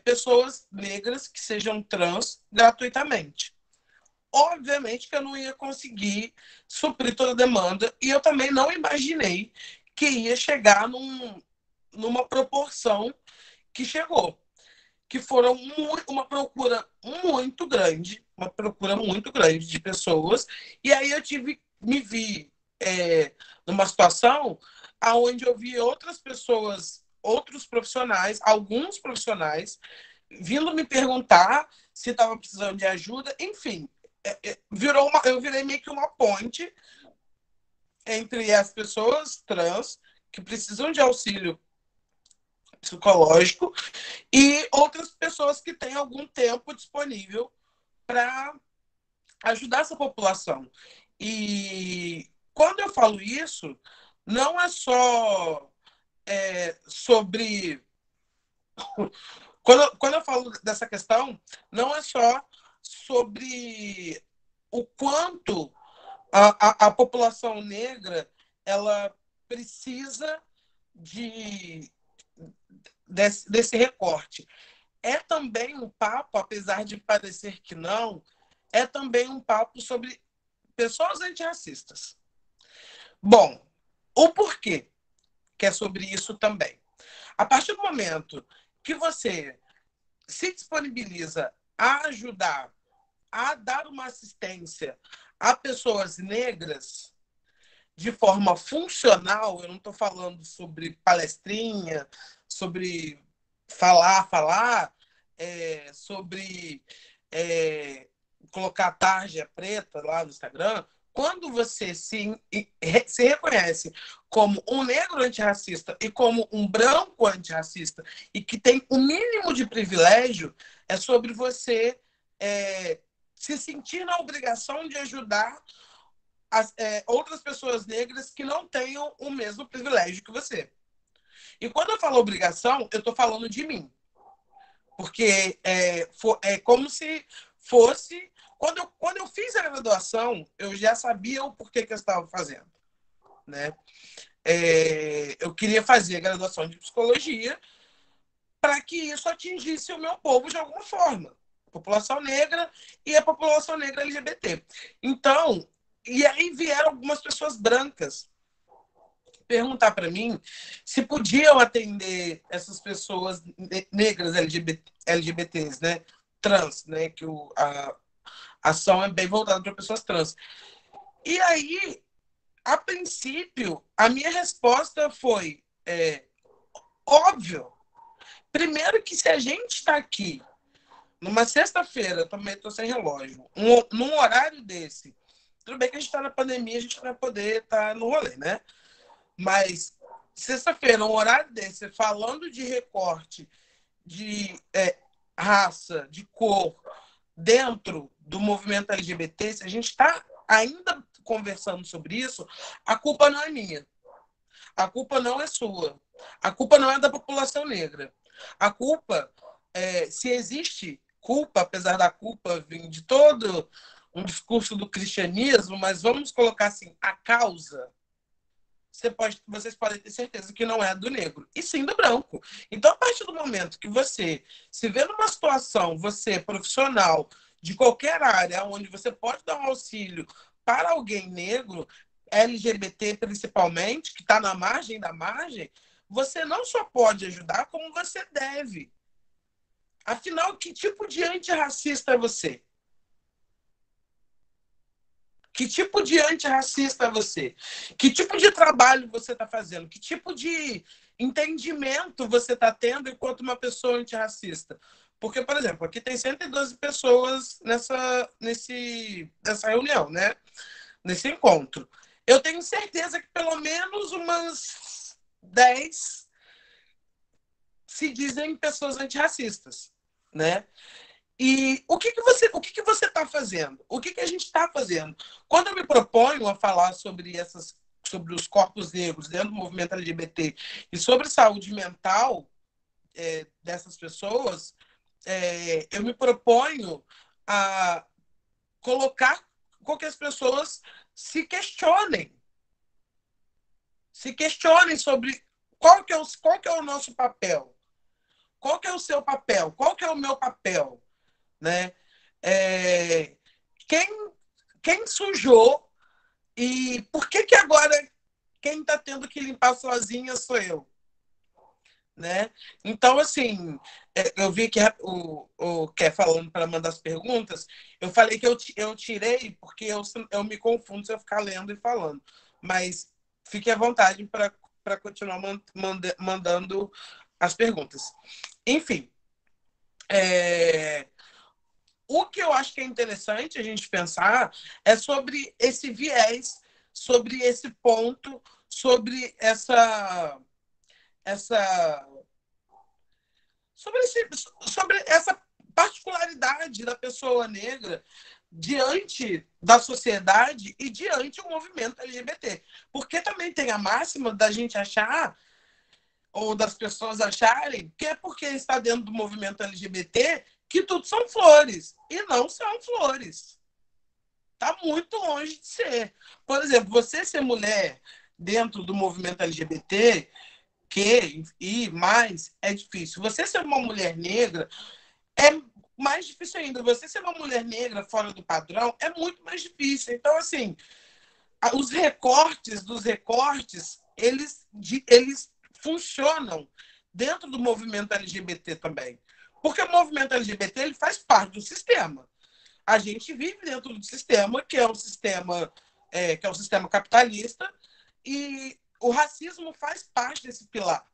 pessoas negras que sejam trans gratuitamente. Obviamente que eu não ia conseguir suprir toda a demanda e eu também não imaginei que ia chegar numa proporção que chegou, que foram uma procura muito grande de pessoas, e aí eu me vi numa situação onde eu vi outras pessoas, outros profissionais, alguns profissionais, vindo me perguntar se estava precisando de ajuda, enfim, eu virei meio que uma ponte entre as pessoas trans que precisam de auxílio psicológico e outras pessoas que têm algum tempo disponível para ajudar essa população. E quando eu falo isso, não é só sobre... Quando eu falo dessa questão, não é só sobre o quanto a população negra ela precisa desse recorte. É também um papo, apesar de parecer que não, é também um papo sobre pessoas antirracistas. Bom, o porquê que é sobre isso também. A partir do momento que você se disponibiliza a ajudar, a dar uma assistência a pessoas negras de forma funcional, eu não estou falando sobre palestrinha, sobre falar, sobre colocar tarja preta lá no Instagram. Quando você se reconhece como um negro antirracista e como um branco antirracista e que tem o mínimo de privilégio, é sobre você se sentir na obrigação de ajudar outras pessoas negras que não tenham o mesmo privilégio que você. E quando eu falo obrigação, eu estou falando de mim. Porque é como se fosse... Quando eu fiz a graduação, eu já sabia o porquê que eu estava fazendo, né? Eu queria fazer a graduação de psicologia para que isso atingisse o meu povo de alguma forma. A população negra e a população negra LGBT. Então, e aí vieram algumas pessoas brancas perguntar para mim se podiam atender essas pessoas negras LGBTs, né? Trans, né? Que a ação é bem voltada para pessoas trans. E aí, a princípio, a minha resposta foi óbvio. Primeiro que se a gente está aqui numa sexta-feira, também estou sem relógio, num horário desse, tudo bem que a gente está na pandemia, a gente não vai poder estar no rolê, né? Mas sexta-feira, um horário desse, falando de recorte de raça, de cor, dentro do movimento LGBT, se a gente está ainda conversando sobre isso, a culpa não é minha. A culpa não é sua. A culpa não é da população negra. A culpa, se existe culpa, apesar da culpa vir de todo um discurso do cristianismo, mas vamos colocar assim, a causa, vocês podem ter certeza que não é do negro, e sim do branco. Então, a partir do momento que você se vê numa situação, você profissional de qualquer área, onde você pode dar um auxílio para alguém negro, LGBT principalmente, que está na margem da margem, você não só pode ajudar, como você deve. Afinal, que tipo de antirracista é você? Que tipo de antirracista é você? Que tipo de trabalho você está fazendo? Que tipo de entendimento você está tendo enquanto uma pessoa antirracista? Porque, por exemplo, aqui tem 112 pessoas nessa reunião, né? Nesse encontro. Eu tenho certeza que pelo menos umas 10 se dizem pessoas antirracistas, né? E o que você está fazendo? O que a gente está fazendo? Quando eu me proponho a falar sobre os corpos negros dentro do movimento LGBT e sobre saúde mental dessas pessoas, eu me proponho a colocar com que as pessoas se questionem sobre qual que é o nosso papel, qual que é o seu papel, qual que é o meu papel, né? É, quem sujou e por que agora quem está tendo que limpar sozinha sou eu, né? Então, assim, eu vi que o Ké falando para mandar as perguntas, eu falei que eu tirei porque eu me confundo se eu ficar lendo e falando, mas fique à vontade para continuar mandando as perguntas. Enfim, o que eu acho que é interessante a gente pensar é sobre esse viés, sobre esse ponto, sobre sobre essa particularidade da pessoa negra diante da sociedade e diante do movimento LGBT. Porque também tem a máxima da gente achar, ou das pessoas acharem, que é porque está dentro do movimento LGBT que tudo são flores. E não são flores. Está muito longe de ser. Por exemplo, você ser mulher dentro do movimento LGBT, e mais, é difícil. Você ser uma mulher negra é mais difícil ainda. Você ser uma mulher negra fora do padrão é muito mais difícil. Então, assim, os recortes dos recortes, eles funcionam dentro do movimento LGBT também. Porque o movimento LGBT ele faz parte do sistema. A gente vive dentro do sistema, que é um sistema capitalista, e o racismo faz parte desse pilar.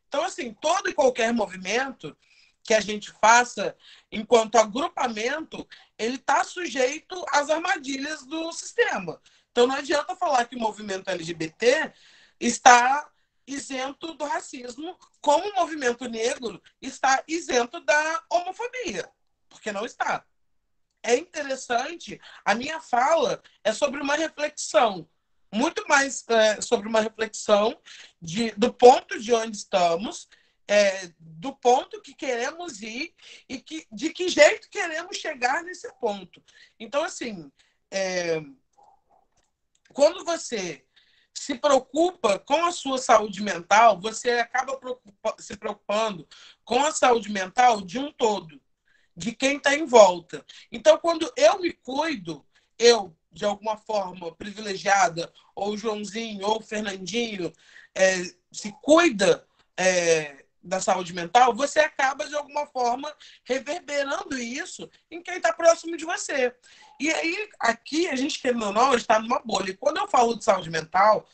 Então, assim, todo e qualquer movimento que a gente faça enquanto agrupamento, ele está sujeito às armadilhas do sistema. Então, não adianta falar que o movimento LGBT está isento do racismo, como o movimento negro está isento da homofobia, porque não está. É interessante, a minha fala é sobre uma reflexão, muito mais sobre uma reflexão do ponto de onde estamos, do ponto que queremos ir e de que jeito queremos chegar nesse ponto. Então, assim, quando você se preocupa com a sua saúde mental, você acaba se preocupando com a saúde mental de um todo, de quem está em volta. Então, quando eu me cuido, eu, de alguma forma privilegiada, ou o Joãozinho, ou o Fernandinho, se cuida da saúde mental, você acaba, de alguma forma, reverberando isso em quem está próximo de você. E aí, aqui, a gente, querendo ou não, está numa bolha. E quando eu falo de saúde mental,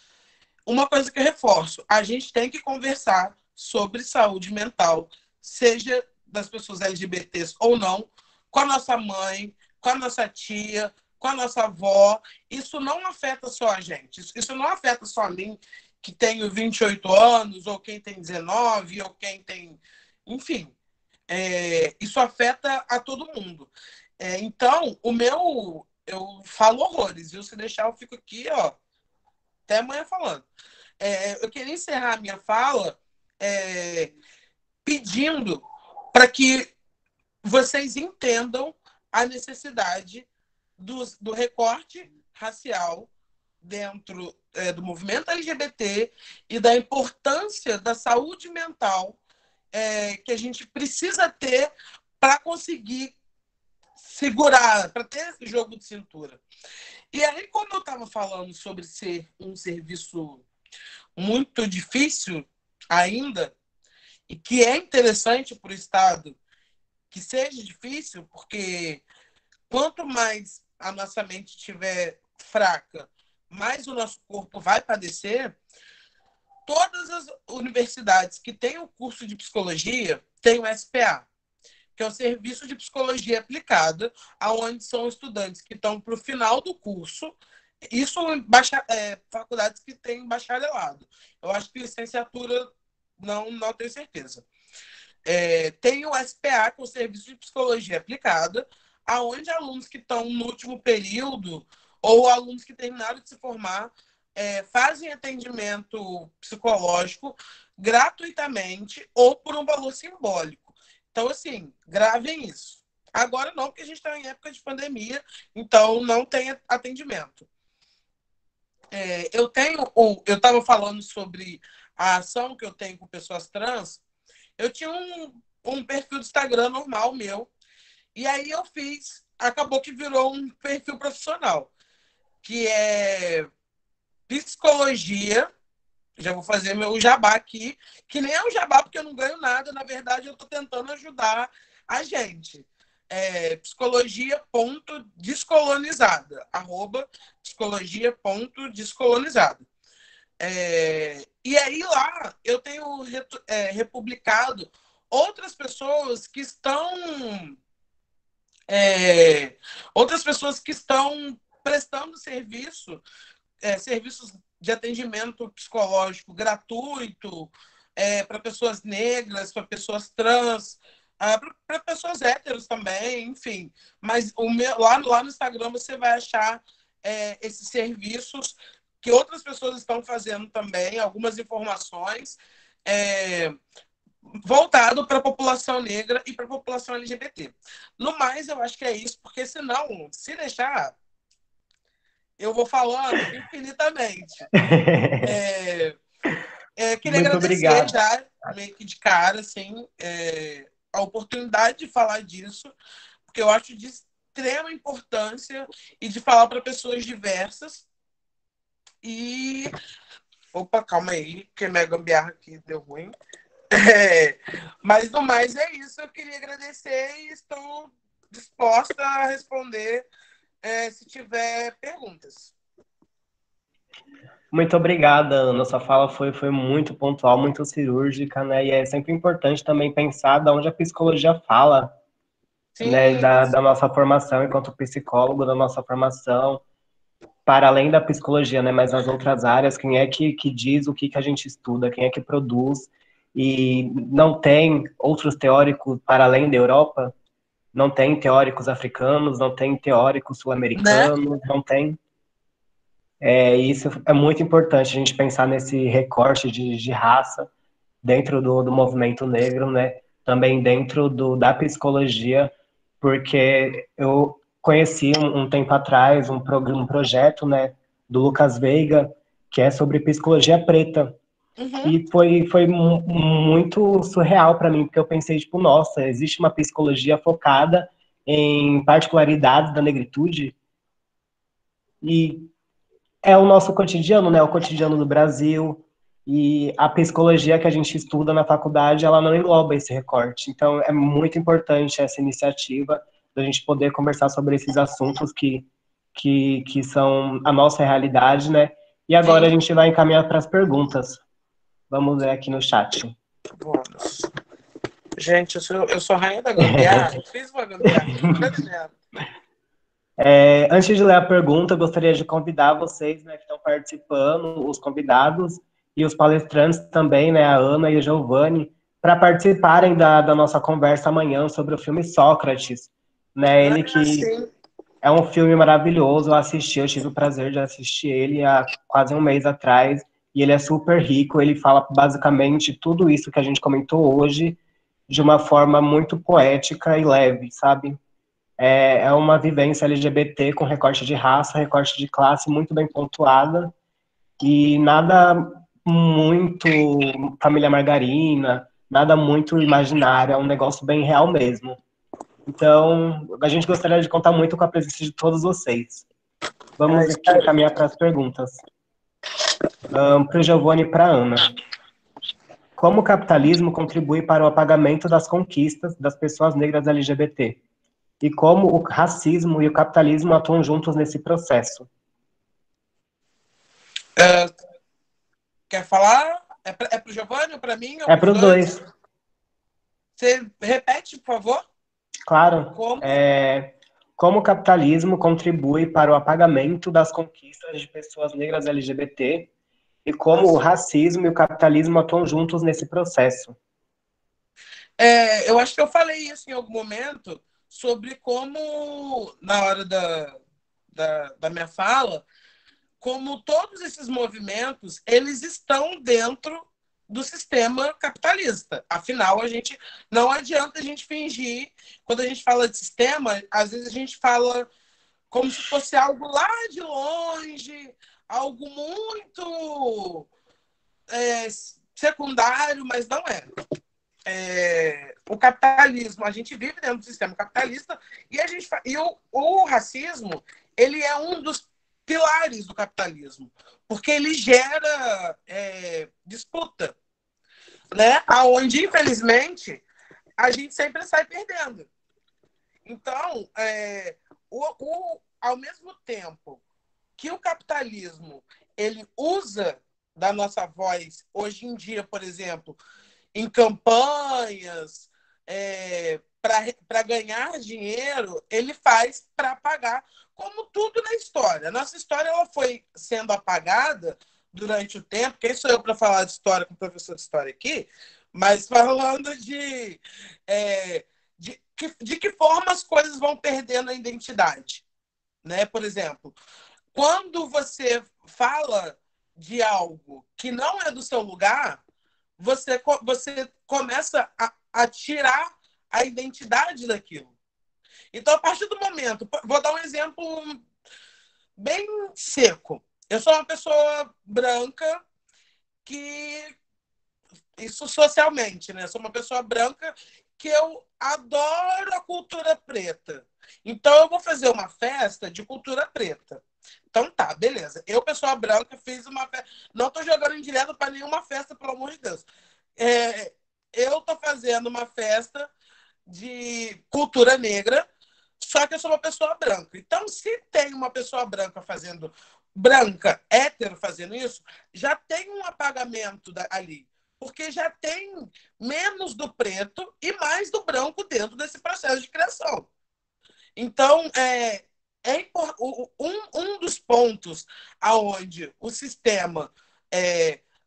uma coisa que eu reforço, a gente tem que conversar sobre saúde mental, seja das pessoas LGBTs ou não, com a nossa mãe, com a nossa tia, com a nossa avó. Isso não afeta só a gente. Isso não afeta só a mim, que tenho 28 anos, ou quem tem 19, ou quem tem... Enfim, isso afeta a todo mundo. Então, eu falo horrores, viu? Se deixar, eu fico aqui, ó, até amanhã falando. Eu queria encerrar a minha fala pedindo para que vocês entendam a necessidade do recorte racial dentro do movimento LGBT e da importância da saúde mental que a gente precisa ter para conseguir segurar, para ter esse jogo de cintura. E aí, como eu estava falando sobre ser um serviço muito difícil ainda, e que é interessante para o Estado que seja difícil, porque quanto mais a nossa mente estiver fraca, mais o nosso corpo vai padecer. todas as universidades que têm o curso de psicologia têm o SPA, que é o Serviço de Psicologia Aplicada, onde são estudantes que estão para o final do curso. Isso em faculdades que têm bacharelado. Eu acho que licenciatura não tenho certeza. Tem o SPA, que é o Serviço de Psicologia Aplicada, onde alunos que estão no último período ou alunos que terminaram de se formar fazem atendimento psicológico gratuitamente ou por um valor simbólico. Então, assim, gravem isso. Agora não, porque a gente está em época de pandemia, então não tem atendimento. Eu estava falando sobre a ação que eu tenho com pessoas trans. Eu tinha um perfil do Instagram normal meu, e aí eu acabou que virou um perfil profissional, que é psicologia. Já vou fazer meu jabá aqui, que nem é um jabá porque eu não ganho nada, na verdade eu estou tentando ajudar a gente. Psicologia.descolonizada, @psicologia.descolonizada. E aí lá eu tenho republicado outras pessoas que estão prestando serviços de atendimento psicológico gratuito para pessoas negras, para pessoas trans, para pessoas héteros também, enfim. Mas lá no Instagram você vai achar esses serviços que outras pessoas estão fazendo também, algumas informações voltado para a população negra e para a população LGBT. No mais, eu acho que é isso, porque senão, se deixar, eu vou falando infinitamente. Queria Muito agradecer obrigado. já, meio que de cara, assim, a oportunidade de falar disso, porque eu acho de extrema importância e de falar para pessoas diversas. E... Opa, calma aí, que minha gambiarra aqui deu ruim. Mas, no mais, é isso. Eu queria agradecer e estou disposta a responder se tiver perguntas. Muito obrigada, Ana. Sua fala foi muito pontual, muito cirúrgica, né? E é sempre importante também pensar de onde a psicologia fala, Sim, né? Da nossa formação enquanto psicólogo, da nossa formação, para além da psicologia, né? Mas nas outras áreas, quem é que diz o que a gente estuda, quem é que produz. E não tem outros teóricos para além da Europa? Não tem teóricos africanos, não tem teóricos sul-americanos, né? não tem. Isso é muito importante, a gente pensar nesse recorte de raça dentro do movimento negro, né? Também dentro da psicologia, porque eu conheci um tempo atrás um projeto, né, do Lucas Veiga, que é sobre psicologia preta. Uhum. E foi muito surreal para mim, porque eu pensei, tipo, nossa, existe uma psicologia focada em particularidades da negritude, e é o nosso cotidiano, né? O cotidiano do Brasil. E a psicologia que a gente estuda na faculdade, ela não engloba esse recorte. Então, é muito importante essa iniciativa da gente poder conversar sobre esses assuntos que são a nossa realidade, né? E agora a gente vai encaminhar para as perguntas. Vamos ver aqui no chat. Vamos. Gente, eu sou rainha da gambiarra. Fiz uma gambiarra. Antes de ler a pergunta, eu gostaria de convidar vocês, né, que estão participando, os convidados e os palestrantes também, né, a Ana e o Giovanni, para participarem da nossa conversa amanhã sobre o filme Sócrates, né, ele que é um filme maravilhoso, eu tive o prazer de assistir ele há quase um mês atrás, e ele é super rico, ele fala basicamente tudo isso que a gente comentou hoje, de uma forma muito poética e leve, sabe? É uma vivência LGBT com recorte de raça, recorte de classe muito bem pontuada e nada muito família margarina, nada muito imaginário, é um negócio bem real mesmo. Então, a gente gostaria de contar muito com a presença de todos vocês. Vamos aqui caminhar para as perguntas. Para o Giovanni e para a Ana. Como o capitalismo contribui para o apagamento das conquistas das pessoas negras LGBT? E como o racismo e o capitalismo atuam juntos nesse processo? Quer falar? É pro Giovanni ou para mim? É para os dois. Você repete, por favor? Claro. Como? Como o capitalismo contribui para o apagamento das conquistas de pessoas negras LGBT e como o racismo e o capitalismo atuam juntos nesse processo. Eu acho que eu falei isso em algum momento sobre como, na hora da minha fala, como todos esses movimentos, eles estão dentro do sistema capitalista. Afinal, não adianta a gente fingir, quando a gente fala de sistema, às vezes a gente fala como se fosse algo lá de longe, algo muito secundário, mas não é. O capitalismo, a gente vive dentro do sistema capitalista e o racismo, ele é um dos pilares do capitalismo, porque ele gera disputa, né? Aonde, infelizmente, a gente sempre sai perdendo. Então, ao mesmo tempo que o capitalismo ele usa da nossa voz, hoje em dia, por exemplo, em campanhas, para ganhar dinheiro, ele faz para pagar, como tudo na história. Nossa história ela foi sendo apagada durante o tempo. Quem sou eu para falar de história com o professor de história aqui? Mas falando de que forma as coisas vão perdendo a identidade. Né? Por exemplo, quando você fala de algo que não é do seu lugar, você começa a tirar a identidade daquilo. Então, a partir do momento... Vou dar um exemplo bem seco. Eu sou uma pessoa branca que... Isso socialmente, né? Eu sou uma pessoa branca que eu adoro a cultura preta. Então, eu vou fazer uma festa de cultura preta. Então tá, beleza. Eu, pessoa branca, fiz uma festa. Não tô jogando indireto para nenhuma festa, pelo amor de Deus. Eu tô fazendo uma festa de cultura negra, só que eu sou uma pessoa branca. Então, se tem uma pessoa branca, hétero, fazendo isso, já tem um apagamento ali. Porque já tem menos do preto e mais do branco dentro desse processo de criação. Então, um dos pontos aonde o sistema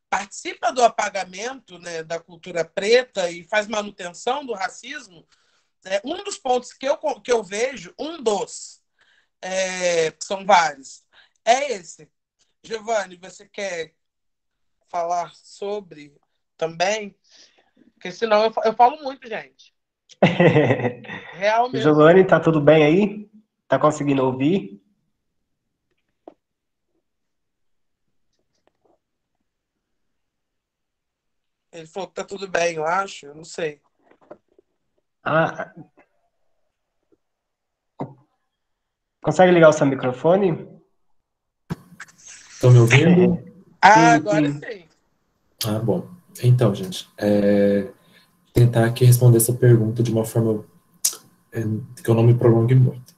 participa do apagamento, né, da cultura preta e faz manutenção do racismo, um dos pontos que eu vejo, são vários, é esse. Giovanni, você quer falar sobre também? Porque senão eu falo muito, gente. Realmente. Giovanni, tá tudo bem aí? Tá conseguindo ouvir? Ele falou que tá tudo bem, eu acho. Eu não sei. Consegue ligar o seu microfone? Estão me ouvindo? Agora sim. Bom. Então, gente, tentar aqui responder essa pergunta de uma forma que eu não me prolongue muito.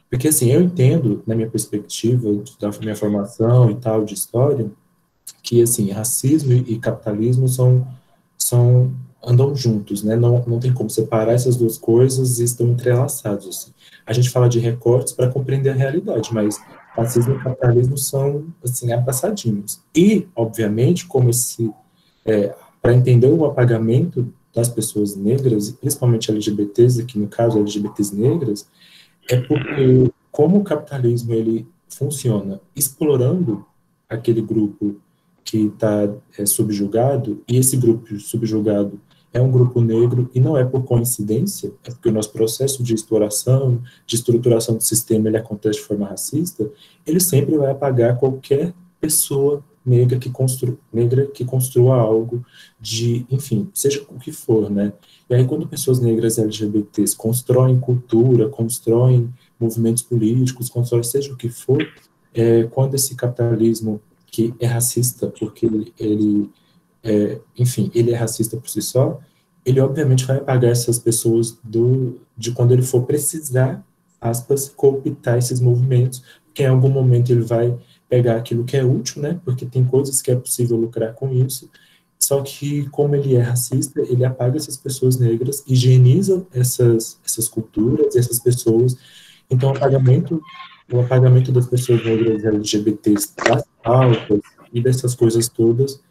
Porque, assim, eu entendo, na minha perspectiva, da minha formação e tal, de história, que, assim, racismo e capitalismo andam juntos, né? Não tem como separar essas duas coisas e estão entrelaçados, assim. A gente fala de recortes para compreender a realidade, mas racismo e capitalismo são, assim, abraçadinhos. E, obviamente, para entender o apagamento das pessoas negras, principalmente LGBTs, aqui no caso LGBTs negras, é porque como o capitalismo ele funciona explorando aquele grupo que está subjugado, e esse grupo subjugado é um grupo negro, e não é por coincidência, é porque o nosso processo de exploração, de estruturação do sistema, ele acontece de forma racista, ele sempre vai apagar qualquer pessoa negra que construa algo enfim, seja o que for, né? E aí, quando pessoas negras LGBTs constroem cultura, constroem movimentos políticos, constroem seja o que for, quando esse capitalismo que é racista, porque enfim, ele é racista por si só, ele obviamente vai apagar essas pessoas de quando ele for precisar, aspas, cooptar esses movimentos, porque em algum momento ele vai pegar aquilo que é útil, né? Porque tem coisas que é possível lucrar com isso. Só que, como ele é racista, ele apaga essas pessoas negras, higieniza essas culturas, essas pessoas. Então, o apagamento das pessoas negras LGBTs das pautas e dessas coisas todas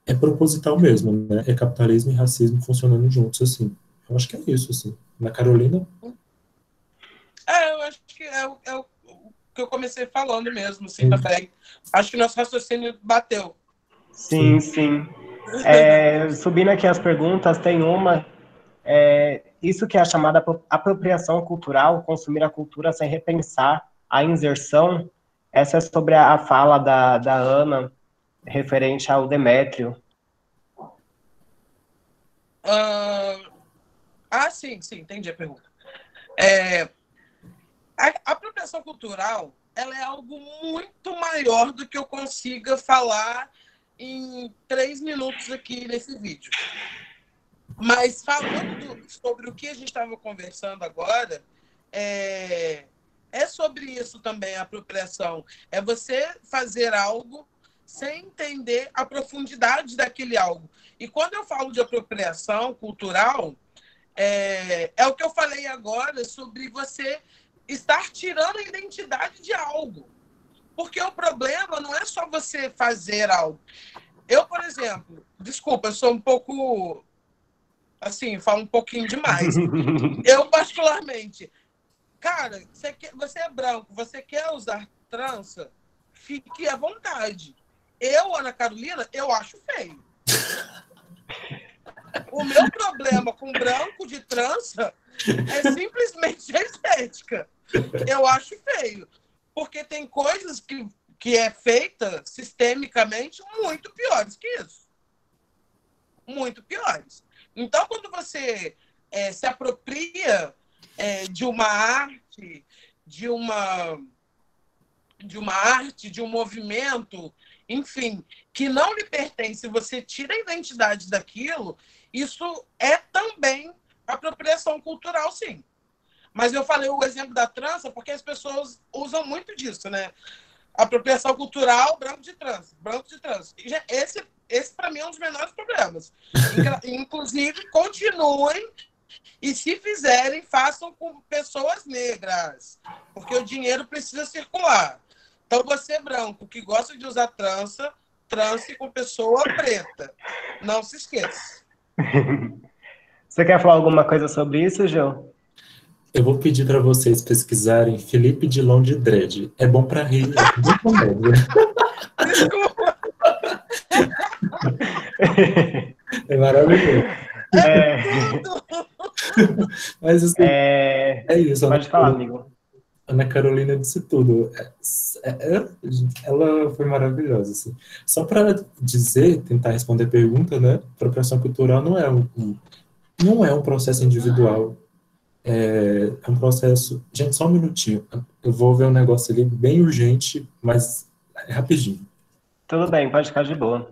é proposital mesmo, né? É capitalismo e racismo funcionando juntos, assim. Eu acho que é isso, assim. Na Carolina? Eu acho que é o que eu comecei falando mesmo, assim, também. Acho que nosso raciocínio bateu. Sim, sim. Subindo aqui as perguntas, tem uma. Isso que é a chamada apropriação cultural, consumir a cultura sem repensar a inserção. Essa é sobre a fala da Ana, referente ao Demétrio. Sim, entendi a pergunta. A apropriação cultural, ela é algo muito maior do que eu consiga falar em 3 minutos aqui nesse vídeo. Mas falando sobre o que a gente estava conversando agora, é sobre isso também, a apropriação. É você fazer algo sem entender a profundidade daquele algo. E quando eu falo de apropriação cultural, é o que eu falei agora sobre você estar tirando a identidade de algo. Porque o problema não é só você fazer algo. Eu, por exemplo, desculpa, eu sou um pouco... assim, falo um pouquinho demais. Eu, particularmente, cara, você é branco, você quer usar trança, fique à vontade. Eu, Ana Carolina, eu acho feio. O meu problema com branco de trança é simplesmente a estética. Eu acho feio. Porque tem coisas que é feita sistemicamente muito piores que isso. Muito piores. Então, quando você se apropria de uma arte, de um movimento, enfim, que não lhe pertence, você tira a identidade daquilo, isso é também apropriação cultural, sim. Mas eu falei o exemplo da trança porque as pessoas usam muito disso, né? Apropriação cultural, branco de trança, branco de trança. Esse para mim, é um dos menores problemas. Inclusive, continuem e, se fizerem, façam com pessoas negras, porque o dinheiro precisa circular. Então, você branco que gosta de usar trança, trance com pessoa preta. Não se esqueça. Você quer falar alguma coisa sobre isso, João? Eu vou pedir para vocês pesquisarem Felipe Dilon de Dredd. É bom para rir, é bem comédia. Desculpa. É maravilhoso. Mas assim, isso. Pode falar, amigo. Ana Carolina disse tudo. Ela foi maravilhosa. Assim. Só para dizer, tentar responder a pergunta, né? Apropriação cultural não é um processo individual. É um processo... Gente, só um minutinho. Eu vou ver um negócio ali bem urgente, mas é rapidinho. Tudo bem, pode ficar de boa.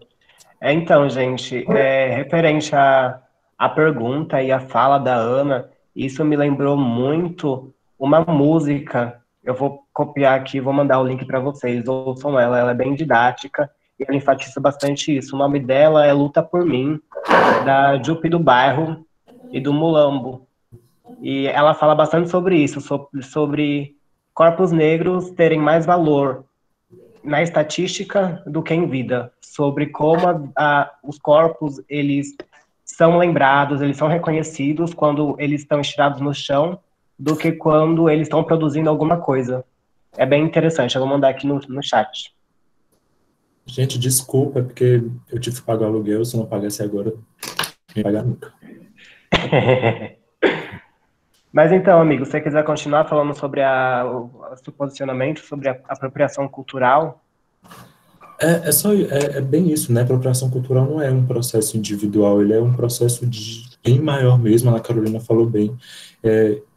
Então, gente, referente à pergunta e à fala da Ana, isso me lembrou muito uma música. Eu vou copiar aqui, vou mandar o link para vocês. Ouçam ela é bem didática e ela enfatiza bastante isso. O nome dela é Luta por Mim, da Jupe do Bairro e do Mulambo. E ela fala bastante sobre isso, sobre corpos negros terem mais valor na estatística do que em vida, sobre como os corpos, eles são lembrados, eles são reconhecidos quando eles estão estirados no chão, do que quando eles estão produzindo alguma coisa. É bem interessante, eu vou mandar aqui no chat. Gente, desculpa, porque eu tive que pagar o aluguel, se não pagasse agora, não ia pagar nunca. Mas então, amigo, se você quiser continuar falando sobre o seu posicionamento sobre a apropriação cultural... É bem isso, né? Apropriação cultural não é um processo individual, ele é um processo bem maior mesmo, a Ana Carolina falou bem.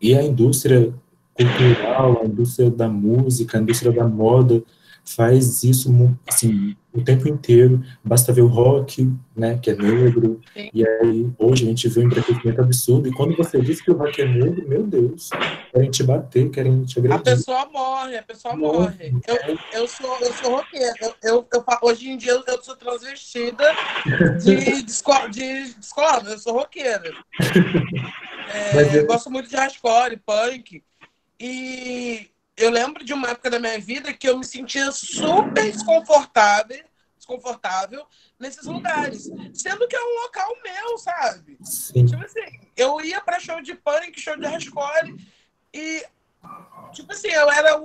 E a indústria cultural, a indústria da música, a indústria da moda faz isso, assim, o tempo inteiro, basta ver o rock, né, que é negro, Sim. e aí hoje a gente vê um embranquecimento absurdo, e quando você diz que o rock é negro, meu Deus, querem te bater, querem te A agredir. pessoa morre, a pessoa Morre. morre. Eu sou roqueira. Hoje em dia eu sou transvestida de escola, eu sou roqueira. Mas Gosto muito de hardcore, punk. E eu lembro de uma época da minha vida que eu me sentia super desconfortável nesses lugares. Sendo que é um local meu, sabe? sim, Tipo assim, eu ia pra show de punk, show de hardcore, e, tipo assim, eu era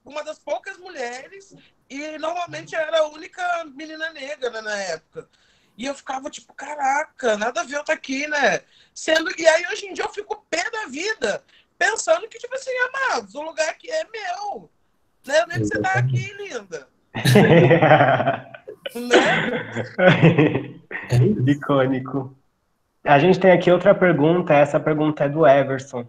uma das poucas mulheres, e normalmente eu era a única menina negra, né, na época. E eu ficava tipo, caraca, nada a ver eu tá aqui, né? E aí hoje em dia eu fico pé da vida, pensando que, tipo assim, amados, o lugar aqui é meu. Né? Nem que você tá aqui, exatamente. linda. Né? É isso. Icônico. A gente tem aqui outra pergunta, essa pergunta é do Everson.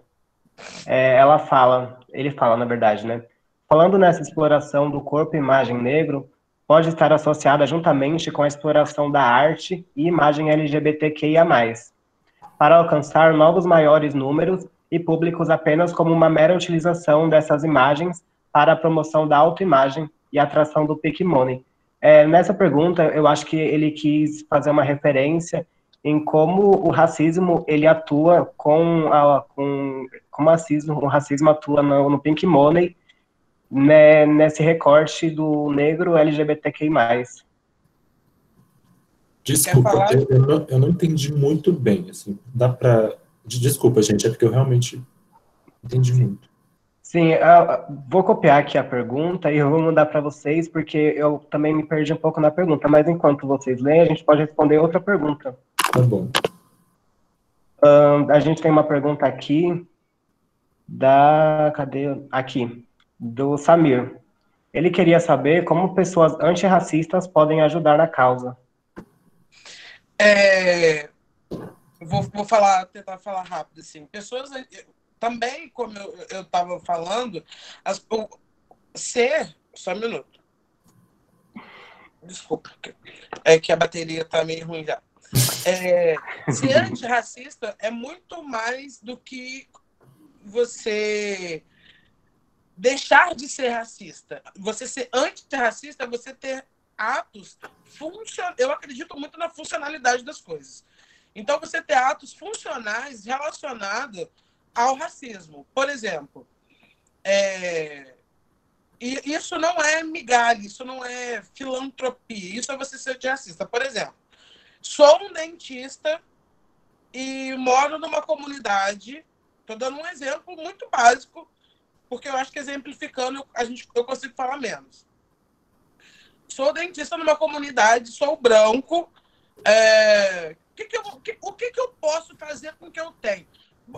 Ele fala, na verdade, né? Falando nessa exploração do corpo e imagem negro, pode estar associada juntamente com a exploração da arte e imagem LGBTQIA+, para alcançar novos maiores números e públicos apenas como uma mera utilização dessas imagens para a promoção da autoimagem e atração do peak money. Nessa pergunta, eu acho que ele quis fazer uma referência em como o racismo ele atua como o racismo atua no pink money, né, nesse recorte do negro LGBTQI+. Quer Desculpa, falar? eu não entendi muito bem, assim, dá pra... Desculpa, gente, é porque eu realmente entendi muito. Sim, vou copiar aqui a pergunta e eu vou mandar para vocês, porque eu também me perdi um pouco na pergunta, mas enquanto vocês leem, a gente pode responder outra pergunta. Tá bom. A gente tem uma pergunta aqui cadê? Aqui, do Samir. Ele queria saber como pessoas antirracistas podem ajudar na causa. Vou tentar falar rápido, assim. Pessoas também, como eu estava falando, só um minuto. Desculpa, é que a bateria tá meio ruim já. Ser antirracista é muito mais do que você deixar de ser racista. Você ser antirracista é você ter atos funcionais. Eu acredito muito na funcionalidade das coisas. Então, você ter atos funcionais relacionados ao racismo. Por exemplo, e isso não é migalha, isso não é filantropia, isso é você ser antirracista. Por exemplo, sou um dentista e moro numa comunidade, estou dando um exemplo muito básico, porque eu acho que exemplificando eu consigo falar menos. Sou dentista numa comunidade, sou branco, o que eu posso fazer com o que eu tenho?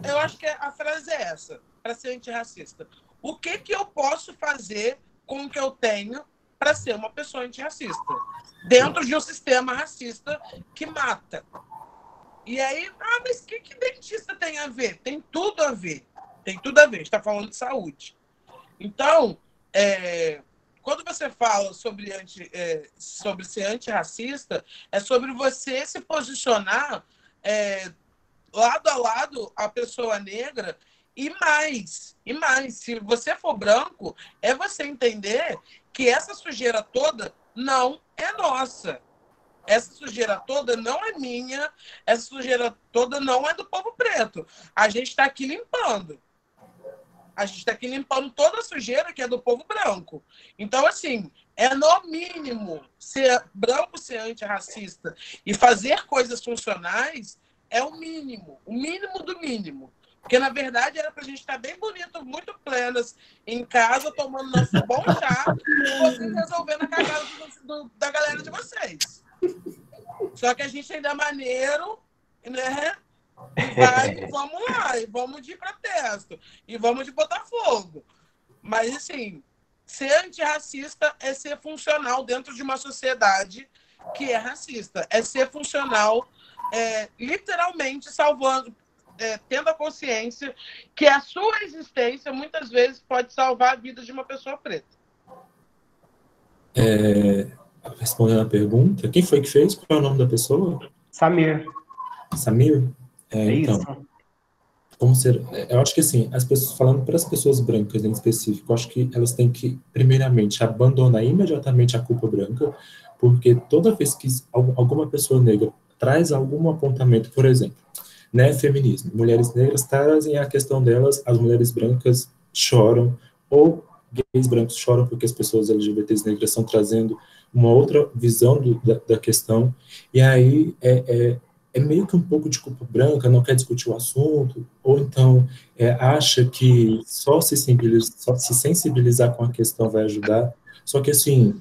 Eu acho que a frase é essa, para ser antirracista. O que eu posso fazer com o que eu tenho para ser uma pessoa antirracista? Dentro de um sistema racista que mata. E aí, mas o que dentista tem a ver? Tem tudo a ver. Tem tudo a ver. A gente está falando de saúde. Então, quando você fala sobre ser antirracista, é sobre você se posicionar lado a lado a pessoa negra e mais. Se você for branco, é você entender que essa sujeira toda não é nossa. Essa sujeira toda não é minha, essa sujeira toda não é do povo preto. A gente está aqui limpando. A gente está aqui limpando toda a sujeira que é do povo branco. Então, assim, é no mínimo ser branco, ser antirracista e fazer coisas funcionais é o mínimo do mínimo. Porque, na verdade, era para a gente estar bem bonito, muito plenas, em casa, tomando nosso bom chá e vocês resolvendo a cagada da galera de vocês. Só que a gente ainda é maneiro, né? E vamos lá, e vamos de protesto, e vamos de Botafogo. Mas, assim, ser antirracista é ser funcional dentro de uma sociedade que é racista. É ser funcional, literalmente salvando, tendo a consciência que a sua existência, muitas vezes, pode salvar a vida de uma pessoa preta. respondendo a pergunta, quem foi que fez? Qual é o nome da pessoa? Samir, Samir? é Então, isso. como ser, eu acho que assim, as pessoas, falando para as pessoas brancas em específico, eu acho que elas têm que, primeiramente, abandonar imediatamente a culpa branca, porque toda vez que alguma pessoa negra traz algum apontamento, por exemplo, né, feminismo, mulheres negras trazem a questão delas, as mulheres brancas choram, ou gays brancos choram porque as pessoas LGBTs negras estão trazendo uma outra visão da questão, e aí é meio que um pouco de culpa branca, não quer discutir o assunto, ou então acha que só se sensibilizar com a questão vai ajudar. Só que, assim,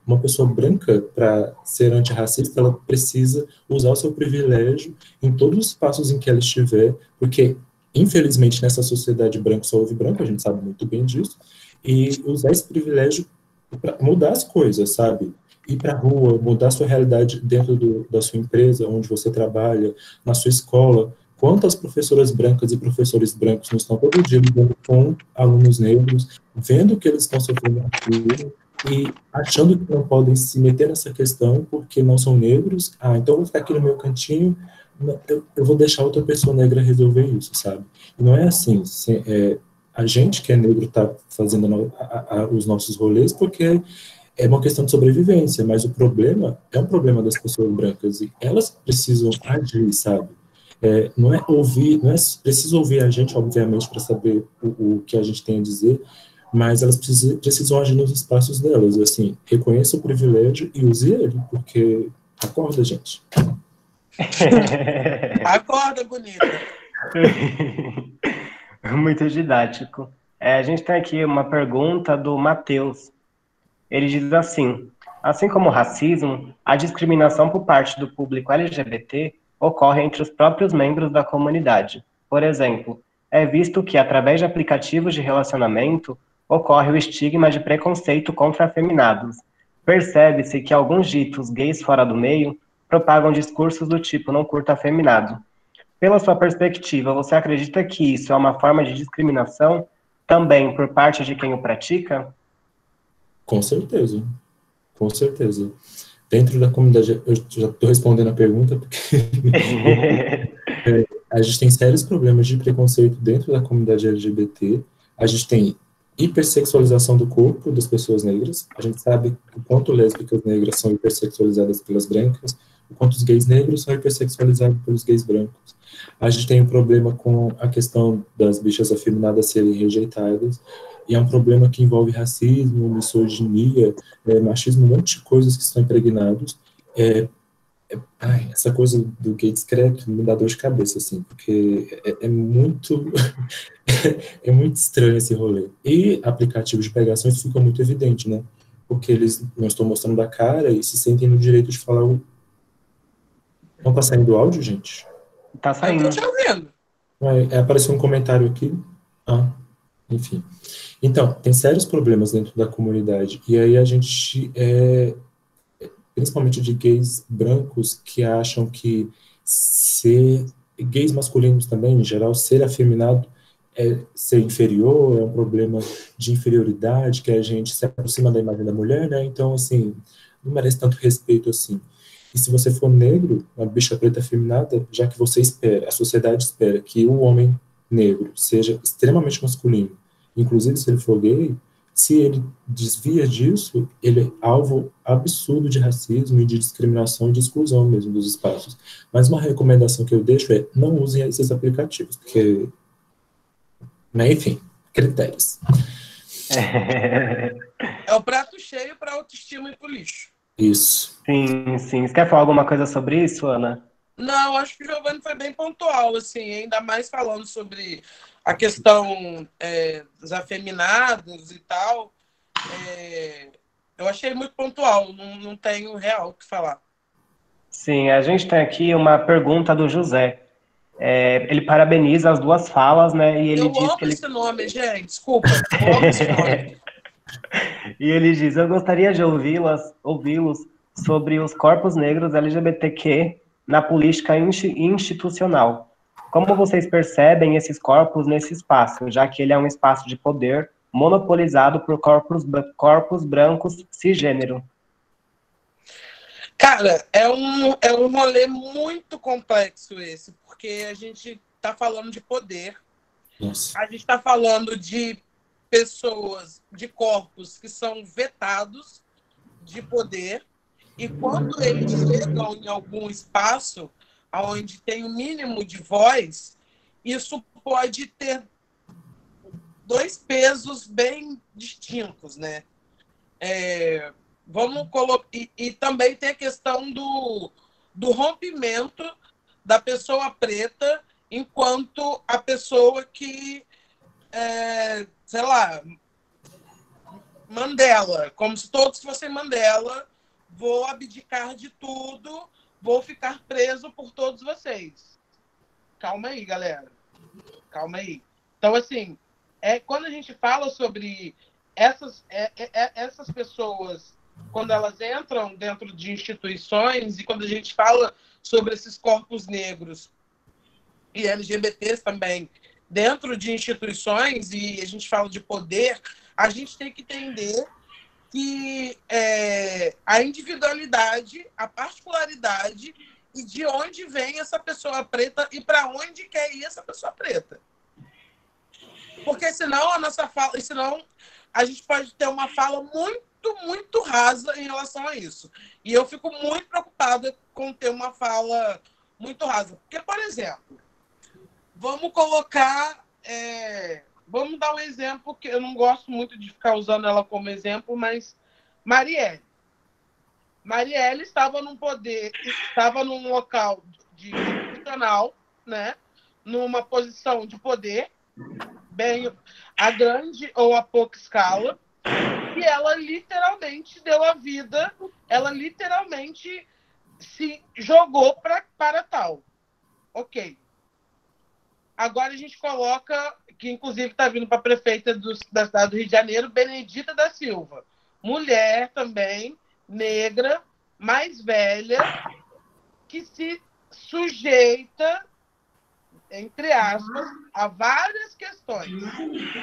uma pessoa branca, para ser antirracista, ela precisa usar o seu privilégio em todos os passos em que ela estiver, porque, infelizmente, nessa sociedade branco só houve branco, a gente sabe muito bem disso, e usar esse privilégio para mudar as coisas, sabe? Ir para a rua, mudar a sua realidade dentro da sua empresa, onde você trabalha, na sua escola. Quantas professoras brancas e professores brancos não estão todo dia lidando com alunos negros, vendo que eles estão sofrendo racismo e achando que não podem se meter nessa questão porque não são negros? Ah, então eu vou ficar aqui no meu cantinho, eu vou deixar outra pessoa negra resolver isso, sabe? E não é assim. A gente que é negro está fazendo os nossos rolês porque é uma questão de sobrevivência, mas o problema é um problema das pessoas brancas e elas precisam agir, sabe? Não é ouvir, não é preciso ouvir a gente, obviamente, para saber o que a gente tem a dizer, mas elas precisam agir nos espaços delas, assim, reconheça o privilégio e use ele, porque acorda, gente. Acorda, bonita. Muito didático. A gente tem aqui uma pergunta do Matheus. Ele diz assim como o racismo, a discriminação por parte do público LGBT ocorre entre os próprios membros da comunidade. Por exemplo, é visto que, através de aplicativos de relacionamento, ocorre o estigma de preconceito contra afeminados. Percebe-se que alguns ditos gays fora do meio propagam discursos do tipo não curto afeminado. Pela sua perspectiva, você acredita que isso é uma forma de discriminação também por parte de quem o pratica? Com certeza, com certeza. Dentro da comunidade, eu já estou respondendo a pergunta, porque a gente tem sérios problemas de preconceito dentro da comunidade LGBT, a gente tem hipersexualização do corpo das pessoas negras, a gente sabe o quanto lésbicas negras são hipersexualizadas pelas brancas, o quanto os gays negros são hipersexualizados pelos gays brancos. A gente tem um problema com a questão das bichas afeminadas serem rejeitadas, e é um problema que envolve racismo, misoginia, machismo, um monte de coisas que estão impregnados. Essa coisa do gay discreto me dá dor de cabeça, assim, porque é muito é muito estranho esse rolê. E aplicativos de pegação, isso fica muito evidente, né? Porque eles não estão mostrando a cara e se sentem no direito de falar o... Não tá saindo o áudio, gente? Tá saindo. Eu tô te ouvindo. Apareceu um comentário aqui. Enfim. Então, tem sérios problemas dentro da comunidade. E aí a gente, principalmente de gays brancos, que acham que ser... Gays masculinos também, em geral, ser afeminado é ser inferior, é um problema de inferioridade, que a gente se aproxima da imagem da mulher, né? Então, assim, não merece tanto respeito assim. E se você for negro, uma bicha preta afeminada, já que você espera, a sociedade espera que o homem negro seja extremamente masculino, inclusive se ele for gay, se ele desvia disso, ele é alvo absurdo de racismo e de discriminação e de exclusão mesmo dos espaços. Mas uma recomendação que eu deixo é não usem esses aplicativos, porque, né, enfim, critérios. É o prato cheio para autoestima e pro lixo. Isso. Sim, sim. Você quer falar alguma coisa sobre isso, Ana? Não, acho que o Giovanni foi bem pontual, assim, ainda mais falando sobre a questão dos afeminados e tal. Eu achei muito pontual, não tenho real o que falar. Sim, a gente tem aqui uma pergunta do José. Ele parabeniza as duas falas, né? E ele Eu diz amo que ele... esse nome, gente, desculpa. Eu amo esse nome. E ele diz: eu gostaria de ouvi-los sobre os corpos negros LGBTQ na política institucional. Como vocês percebem esses corpos nesse espaço, já que ele é um espaço de poder monopolizado por corpos brancos cisgênero? Cara, é um rolê muito complexo esse, porque a gente está falando de poder, Nossa. a gente está falando de pessoas, de corpos que são vetados de poder, e quando eles chegam em algum espaço onde tem o mínimo de voz, isso pode ter dois pesos bem distintos, né? Vamos colocar. E também tem a questão do rompimento da pessoa preta enquanto a pessoa que, sei lá, Mandela, como se todos fossem Mandela, vou abdicar de tudo, vou ficar preso por todos vocês. Calma aí, galera. Calma aí. Então, assim, quando a gente fala sobre essas pessoas, quando elas entram dentro de instituições, e quando a gente fala sobre esses corpos negros e LGBTs também dentro de instituições, e a gente fala de poder, a gente tem que entender que a individualidade, a particularidade e de onde vem essa pessoa preta e para onde quer ir essa pessoa preta. Porque senão senão a gente pode ter uma fala muito, muito rasa em relação a isso. E eu fico muito preocupada com ter uma fala muito rasa. Porque, por exemplo, vamos colocar... vamos dar um exemplo que eu não gosto muito de ficar usando ela como exemplo, mas Marielle. Marielle estava num local institucional, né? Numa posição de poder, bem a grande ou a pouca escala, e ela literalmente deu a vida, ela literalmente se jogou para tal. Ok. Agora a gente coloca, que inclusive está vindo para a prefeita da cidade do Rio de Janeiro, Benedita da Silva. Mulher também, negra, mais velha, que se sujeita, entre aspas, a várias questões.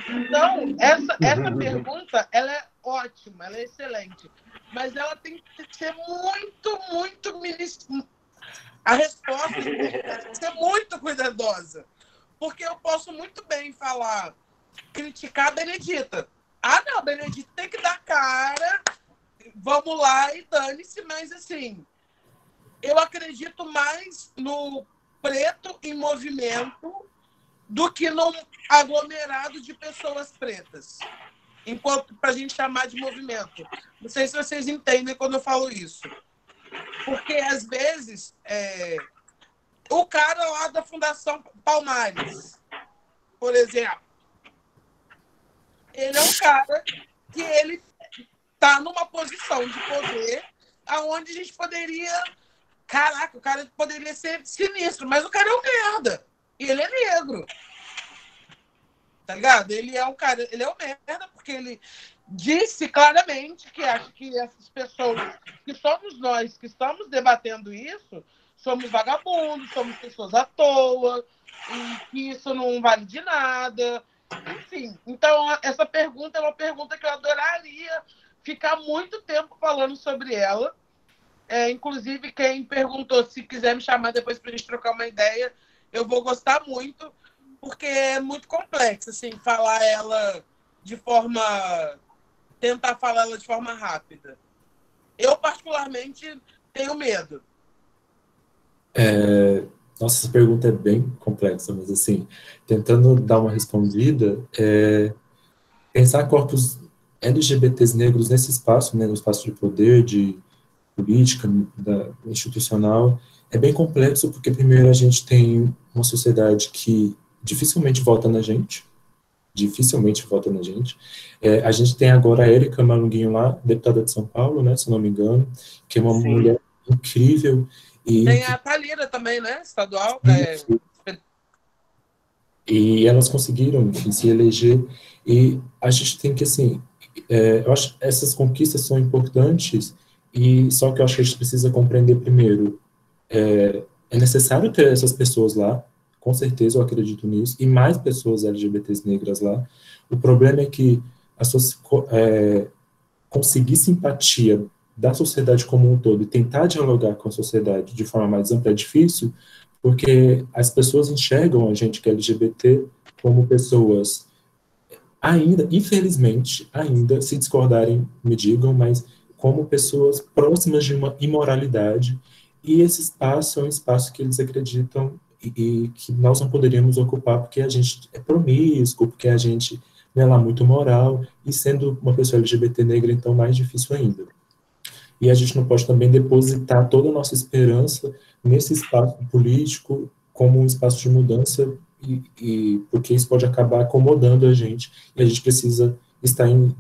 Então, essa pergunta, ela é ótima, ela é excelente, mas ela tem que ser muito, muito... A resposta tem que ser muito cuidadosa. Porque eu posso muito bem criticar a Benedita. Ah, não, a Benedita tem que dar cara, vamos lá e dane-se, mas assim, eu acredito mais no preto em movimento do que no aglomerado de pessoas pretas. Enquanto, para a gente chamar de movimento. Não sei se vocês entendem quando eu falo isso. Porque, às vezes, o cara lá da Fundação Palmares, por exemplo, ele é um cara que ele está numa posição de poder aonde a gente poderia... Caraca, o cara poderia ser sinistro, mas o cara é um merda. E ele é negro. Tá ligado? Ele é um merda porque ele disse claramente que acha que essas pessoas, que somos nós que estamos debatendo isso, somos vagabundos, somos pessoas à toa, e que isso não vale de nada. Enfim, então essa pergunta é uma pergunta que eu adoraria ficar muito tempo falando sobre ela. Inclusive, quem perguntou, se quiser me chamar depois para a gente trocar uma ideia, eu vou gostar muito, porque é muito complexo, assim, tentar falar ela de forma rápida. Eu, particularmente, tenho medo. Nossa, essa pergunta é bem complexa, mas assim, tentando dar uma respondida, pensar corpos LGBTs negros nesse espaço, né, no espaço de poder, de política, institucional, é bem complexo, porque primeiro a gente tem uma sociedade que dificilmente vota na gente, a gente tem agora a Érica Malunguinho lá, deputada de São Paulo, né, se não me engano, que é uma Sim. mulher incrível. Tem a Thalira também, né, estadual. E elas conseguiram, enfim, se eleger, e a gente tem que, assim, eu acho que essas conquistas são importantes, só que eu acho que a gente precisa compreender primeiro, é necessário ter essas pessoas lá, com certeza eu acredito nisso, e mais pessoas LGBTs negras lá. O problema é que conseguir simpatia da sociedade como um todo e tentar dialogar com a sociedade de forma mais ampla é difícil, porque as pessoas enxergam a gente que é LGBT como pessoas ainda, infelizmente, ainda, se discordarem, me digam, mas como pessoas próximas de uma imoralidade, e esse espaço é um espaço que eles acreditam e que nós não poderíamos ocupar porque a gente é promíscuo, porque a gente não é lá muito moral, e sendo uma pessoa LGBT negra, então mais difícil ainda. E a gente não pode também depositar toda a nossa esperança nesse espaço político como um espaço de mudança, porque isso pode acabar acomodando a gente, e a gente precisa estar em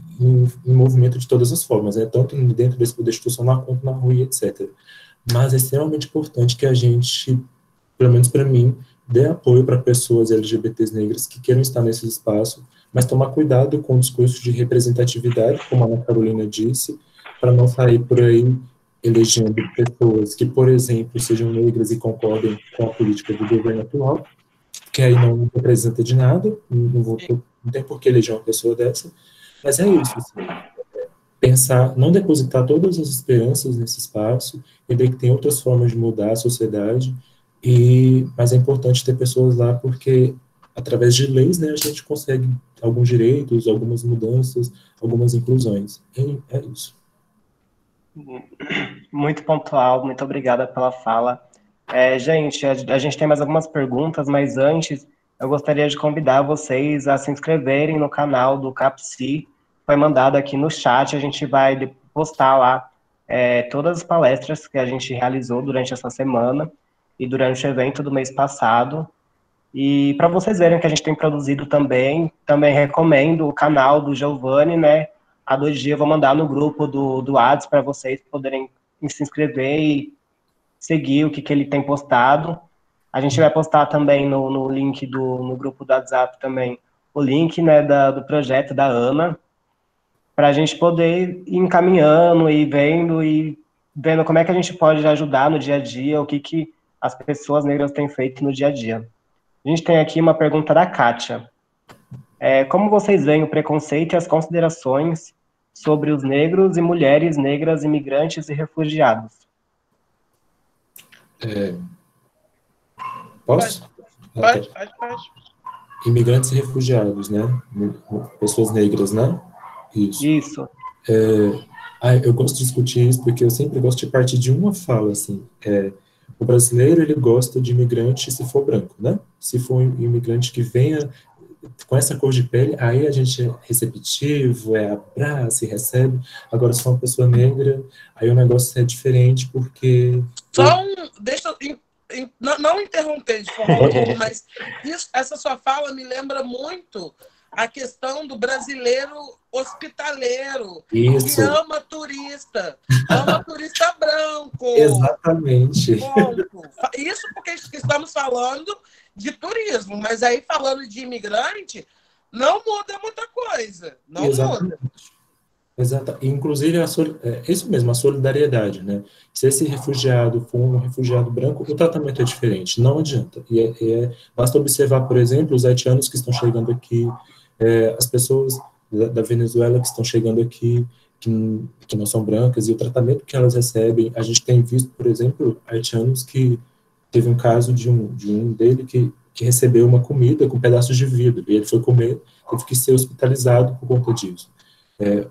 movimento de todas as formas, né? Tanto dentro desse poder institucional quanto na rua, etc. Mas é extremamente importante que a gente, pelo menos para mim, dê apoio para pessoas LGBTs negras que queiram estar nesse espaço, mas tomar cuidado com o discurso de representatividade, como a Ana Carolina disse, para não sair por aí elegendo pessoas que, por exemplo, sejam negras e concordem com a política do governo atual, que aí não representa de nada, não tem por que eleger uma pessoa dessa, mas é isso, assim, pensar, não depositar todas as esperanças nesse espaço, entender que tem outras formas de mudar a sociedade, mas é importante ter pessoas lá porque, através de leis, né, a gente consegue alguns direitos, algumas mudanças, algumas inclusões. É isso. Muito pontual, muito obrigada pela fala. Gente, a gente tem mais algumas perguntas, mas antes eu gostaria de convidar vocês a se inscreverem no canal do CAPSI. Foi mandado aqui no chat, a gente vai postar lá todas as palestras que a gente realizou durante essa semana e durante o evento do mês passado. E para vocês verem que a gente tem produzido também recomendo o canal do Giovanni, né? Há 2 dias eu vou mandar no grupo do Whats para vocês poderem se inscrever e seguir o que ele tem postado. A gente vai postar também no link no grupo do WhatsApp também o link, né, do projeto da Ana, para a gente poder ir encaminhando e vendo como é que a gente pode ajudar no dia a dia, o que as pessoas negras têm feito no dia a dia. A gente tem aqui uma pergunta da Kátia. Como vocês veem o preconceito e as considerações sobre os negros e mulheres negras, imigrantes e refugiados? Posso? Pode. Imigrantes e refugiados, né? Pessoas negras, né? Isso. Eu gosto de discutir isso porque eu sempre gosto de partir de uma fala, assim. O brasileiro, ele gosta de imigrante se for branco, né? Se for um imigrante que venha com essa cor de pele, aí a gente é receptivo, abraça e recebe. Agora, se for uma pessoa negra, aí o negócio é diferente, porque... Deixa eu não interromper de forma alguma, mas essa sua fala me lembra muito a questão do brasileiro hospitaleiro, Isso. que ama turista branco. Exatamente. Ponto. Isso porque estamos falando de turismo, mas aí falando de imigrante, não muda muita coisa. Não Exatamente. muda. Exato. Inclusive, isso mesmo, a solidariedade, né? Se esse refugiado for um refugiado branco, o tratamento é diferente, não adianta. Basta observar, por exemplo, os haitianos que estão chegando aqui, as pessoas da Venezuela que estão chegando aqui, que não são brancas, e o tratamento que elas recebem. A gente tem visto, por exemplo, haitianos que teve um caso de um dele que recebeu uma comida com pedaços de vidro, e ele foi comer, teve que ser hospitalizado por conta disso.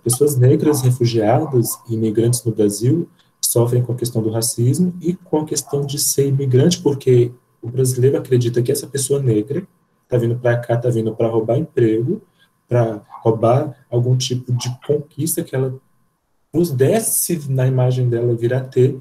Pessoas negras, refugiadas e imigrantes no Brasil sofrem com a questão do racismo e com a questão de ser imigrante, porque o brasileiro acredita que essa pessoa negra está vindo para cá, está vindo para roubar emprego, para roubar algum tipo de conquista que ela nos desse na imagem dela vir a ter,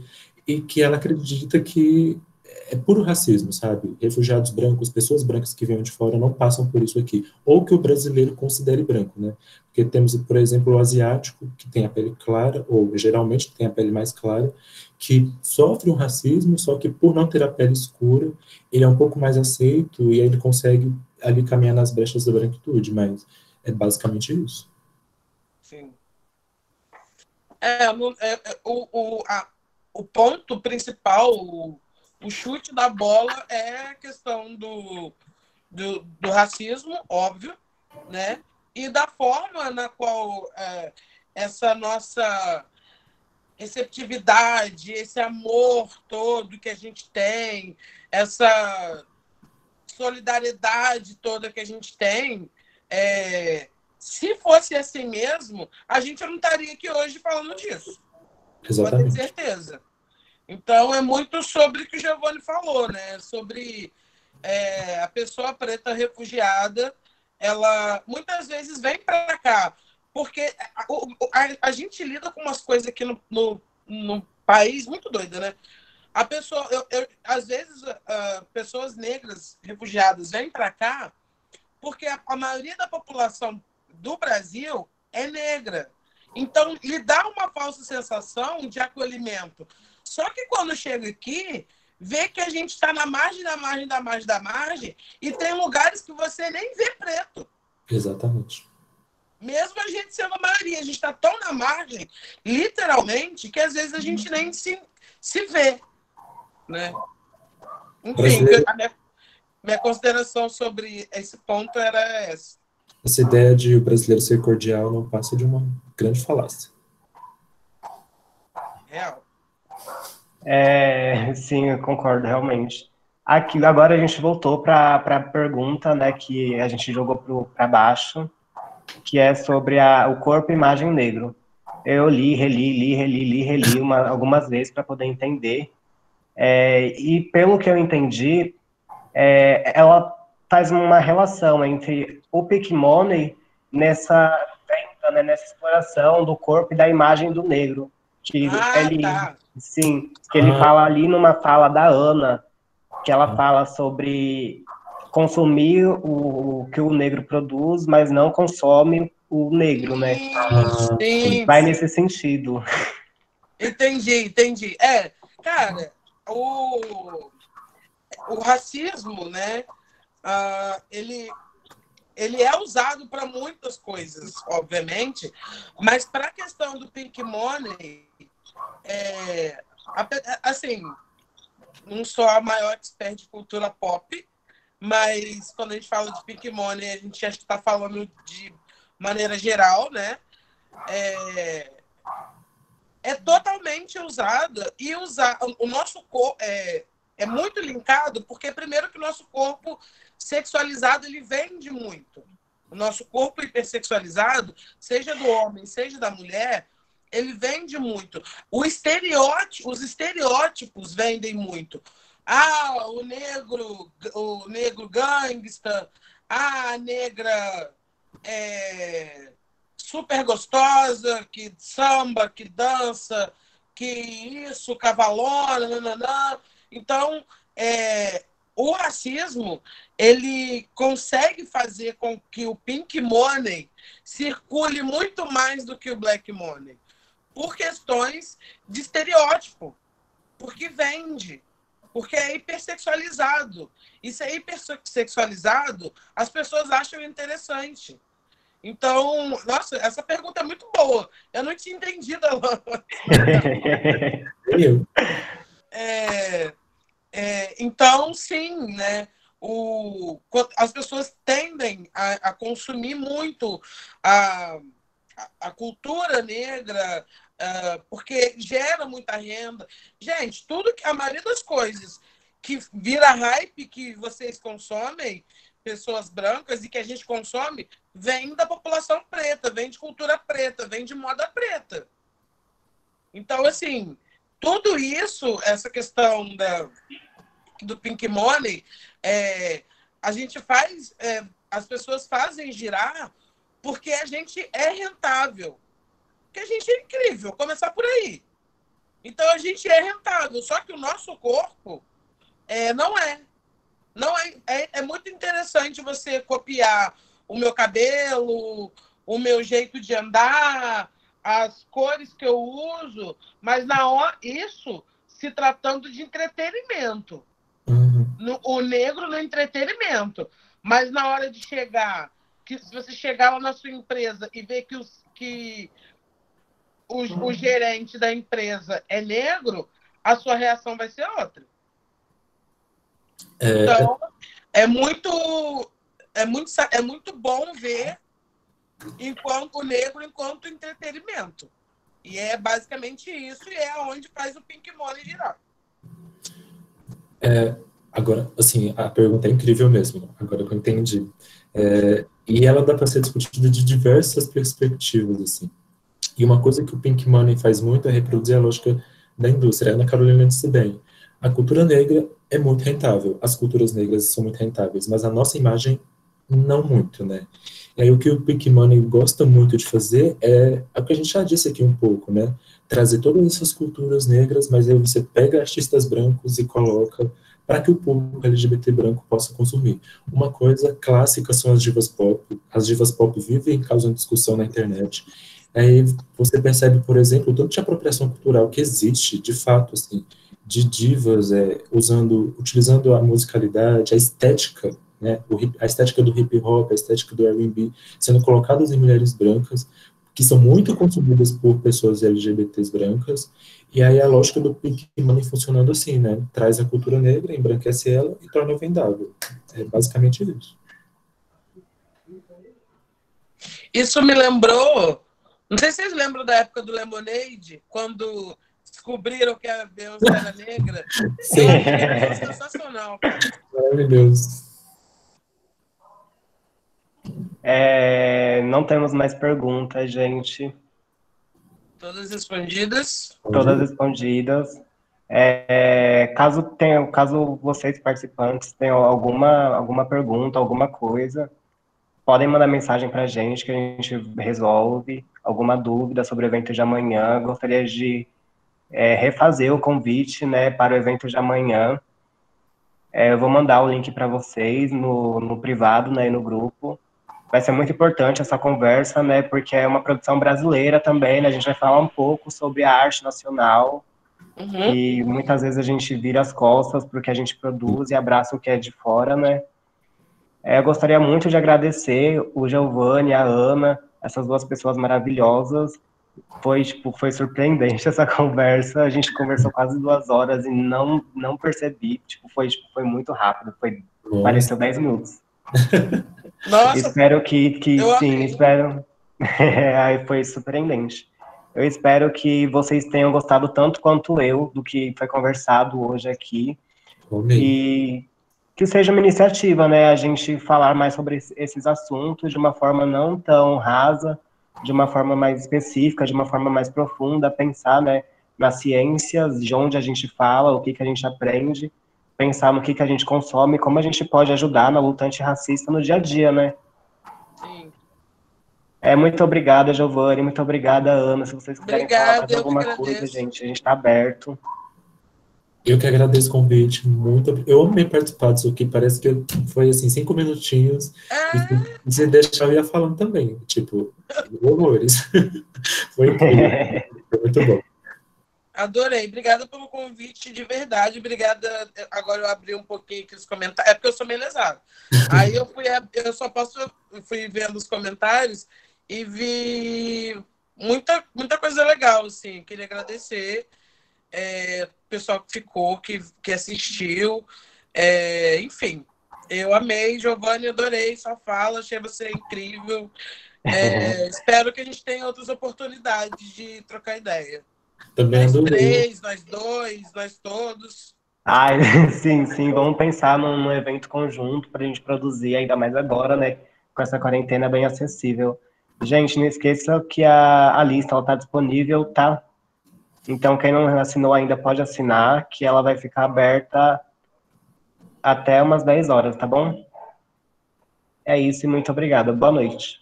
e que ela acredita que é puro racismo, sabe? Refugiados brancos, pessoas brancas que vêm de fora não passam por isso aqui. Ou que o brasileiro considere branco, né? Porque temos, por exemplo, o asiático, que tem a pele clara, ou geralmente tem a pele mais clara, que sofre um racismo, só que por não ter a pele escura, ele é um pouco mais aceito e aí ele consegue ali caminhar nas brechas da branquitude, mas é basicamente isso. Sim. O ponto principal, o chute da bola é a questão do racismo, óbvio, né? E da forma na qual essa nossa receptividade, esse amor todo que a gente tem, essa solidariedade toda que a gente tem, se fosse assim mesmo, a gente não estaria aqui hoje falando disso. Pode ter certeza. Então, é muito sobre o que o Giovanni falou, né? Sobre a pessoa preta refugiada, ela muitas vezes vem para cá, porque a gente lida com umas coisas aqui no país muito doida, né? A pessoa, às vezes, pessoas negras refugiadas vêm para cá porque a maioria da população do Brasil é negra. Então, lhe dá uma falsa sensação de acolhimento. Só que quando chega aqui, vê que a gente está na margem, da margem, da margem, da margem, e tem lugares que você nem vê preto. Exatamente. Mesmo a gente sendo a maioria, a gente está tão na margem, literalmente, que às vezes a gente nem se vê. Né? Enfim, a minha consideração sobre esse ponto era essa. Essa ideia de o brasileiro ser cordial não passa de uma grande falácia. Real. Sim, eu concordo, realmente. Aqui, agora a gente voltou para a pergunta, né, que a gente jogou para baixo, que é sobre o corpo e imagem negro. Eu reli algumas vezes para poder entender. E pelo que eu entendi, ela faz uma relação entre o Pink Money nessa venda, né, nessa exploração do corpo e da imagem do negro. Que Tá. Sim, que ele fala ali numa fala da Ana, que ela fala sobre consumir o que o negro produz, mas não consome o negro, né? Sim, vai nesse sentido. Entendi. Cara, o racismo, né? Ele é usado para muitas coisas, obviamente, mas para a questão do Pink Money, assim, não sou a maior expert de cultura pop, mas quando a gente fala de Pink Money, a gente acho que está falando de maneira geral, né? É totalmente usada e o nosso corpo é muito linkado, porque primeiro que o nosso corpo sexualizado ele vende muito. O nosso corpo hipersexualizado, seja do homem, seja da mulher, ele vende muito. Os estereótipos vendem muito. O negro gangsta, a negra super gostosa, que samba, que dança, que isso, cavalona, nananã. Então, o racismo, ele consegue fazer com que o Pink Money circule muito mais do que o Black Money, por questões de estereótipo, porque vende, porque é hipersexualizado. E se é hipersexualizado, as pessoas acham interessante. Então, nossa, essa pergunta é muito boa. Eu não tinha entendido ela. Então, sim, né? As pessoas tendem a consumir muito a cultura negra, porque gera muita renda. Gente, a maioria das coisas que vira hype que vocês consomem, pessoas brancas, e que a gente consome, vem da população preta, vem de cultura preta, vem de moda preta. Então, assim, tudo isso, essa questão do Pink Money, a gente faz, as pessoas fazem girar porque a gente é rentável. Porque a gente é incrível, começar por aí. Então, a gente é rentável, só que o nosso corpo não é. É muito interessante você copiar o meu cabelo, o meu jeito de andar, as cores que eu uso, mas isso se tratando de entretenimento. O negro no entretenimento. Mas na hora de chegar, que se você chegar lá na sua empresa e ver que o gerente da empresa é negro, a sua reação vai ser outra. Então, é muito bom ver o negro enquanto entretenimento. E é basicamente isso, e é onde faz o Pink Money girar. Agora, assim, a pergunta é incrível mesmo, agora que eu entendi. E ela dá para ser discutida de diversas perspectivas, assim. E uma coisa que o Pink Money faz muito é reproduzir a lógica da indústria. A Ana Carolina disse bem, a cultura negra é muito rentável, as culturas negras são muito rentáveis, mas a nossa imagem não muito, né? E aí o que o Pink Money gosta muito de fazer é o que a gente já disse aqui um pouco, né? Trazer todas essas culturas negras, mas aí você pega artistas brancos e coloca para que o público LGBT branco possa consumir. Uma coisa clássica são as divas pop. As divas pop vivem causando discussão na internet. Aí você percebe, por exemplo, o tanto de apropriação cultural que existe, de fato, assim, de divas utilizando a musicalidade, a estética, né, a estética do hip hop, a estética do R&B, sendo colocadas em mulheres brancas, que são muito consumidas por pessoas LGBTs brancas, e aí a lógica do Pink Money funcionando assim, né, traz a cultura negra, embranquece ela e torna vendável. É basicamente isso. Isso me lembrou, não sei se vocês lembram da época do Lemonade, quando descobriram que a Beyoncé era negra. Sim. Eu achei aquilo sensacional, cara. Maravilhoso. Não temos mais perguntas, gente. Todas respondidas? Todas respondidas. Caso vocês participantes tenham alguma pergunta, alguma coisa, podem mandar mensagem para a gente que a gente resolve. Alguma dúvida sobre o evento de amanhã. Gostaria de refazer o convite, né, para o evento de amanhã. Eu vou mandar o link para vocês no privado, né, e no grupo. Vai ser muito importante essa conversa, né, porque é uma produção brasileira também, né, a gente vai falar um pouco sobre a arte nacional, e muitas vezes a gente vira as costas porque a gente produz e abraça o que é de fora, né. Eu gostaria muito de agradecer o Giovanni, a Ana, essas duas pessoas maravilhosas. Foi surpreendente essa conversa. A gente conversou quase 2 horas e não percebi. Foi muito rápido. Pareceu 10 minutos. Nossa, espero que sim, amei. espero. Aí foi surpreendente. Eu espero que vocês tenham gostado tanto quanto eu do que foi conversado hoje aqui. Amei. E que seja uma iniciativa, né? A gente falar mais sobre esses assuntos de uma forma não tão rasa, de uma forma mais específica, de uma forma mais profunda, pensar, né, nas ciências, de onde a gente fala, o que a gente aprende, pensar no que a gente consome, como a gente pode ajudar na luta antirracista no dia a dia, né? Sim. Muito obrigada, Giovanni, muito obrigada, Ana. Se vocês quiserem falar mais alguma coisa, gente, a gente está aberto. Eu que agradeço o convite, eu amei participar disso aqui, parece que foi assim, 5 minutinhos, e se deixar eu ia falando também, tipo, horrores. Foi incrível, foi muito bom. Adorei, obrigada pelo convite, de verdade, obrigada. Agora eu abri um pouquinho aqui os comentários, é porque eu sou meio lesado. Aí eu fui vendo os comentários e vi muita coisa legal, assim, queria agradecer o pessoal que ficou, que assistiu, enfim, eu amei, Giovanni, adorei sua fala, achei você incrível, espero que a gente tenha outras oportunidades de trocar ideia. Também Nós adorei. 3, nós 2, nós todos. Sim, vamos pensar num evento conjunto para a gente produzir, ainda mais agora, né, com essa quarentena bem acessível. Gente, não esqueça que a lista está disponível, tá? Então, quem não assinou ainda pode assinar, que ela vai ficar aberta até umas 10 horas, tá bom? É isso e muito obrigado. Boa noite.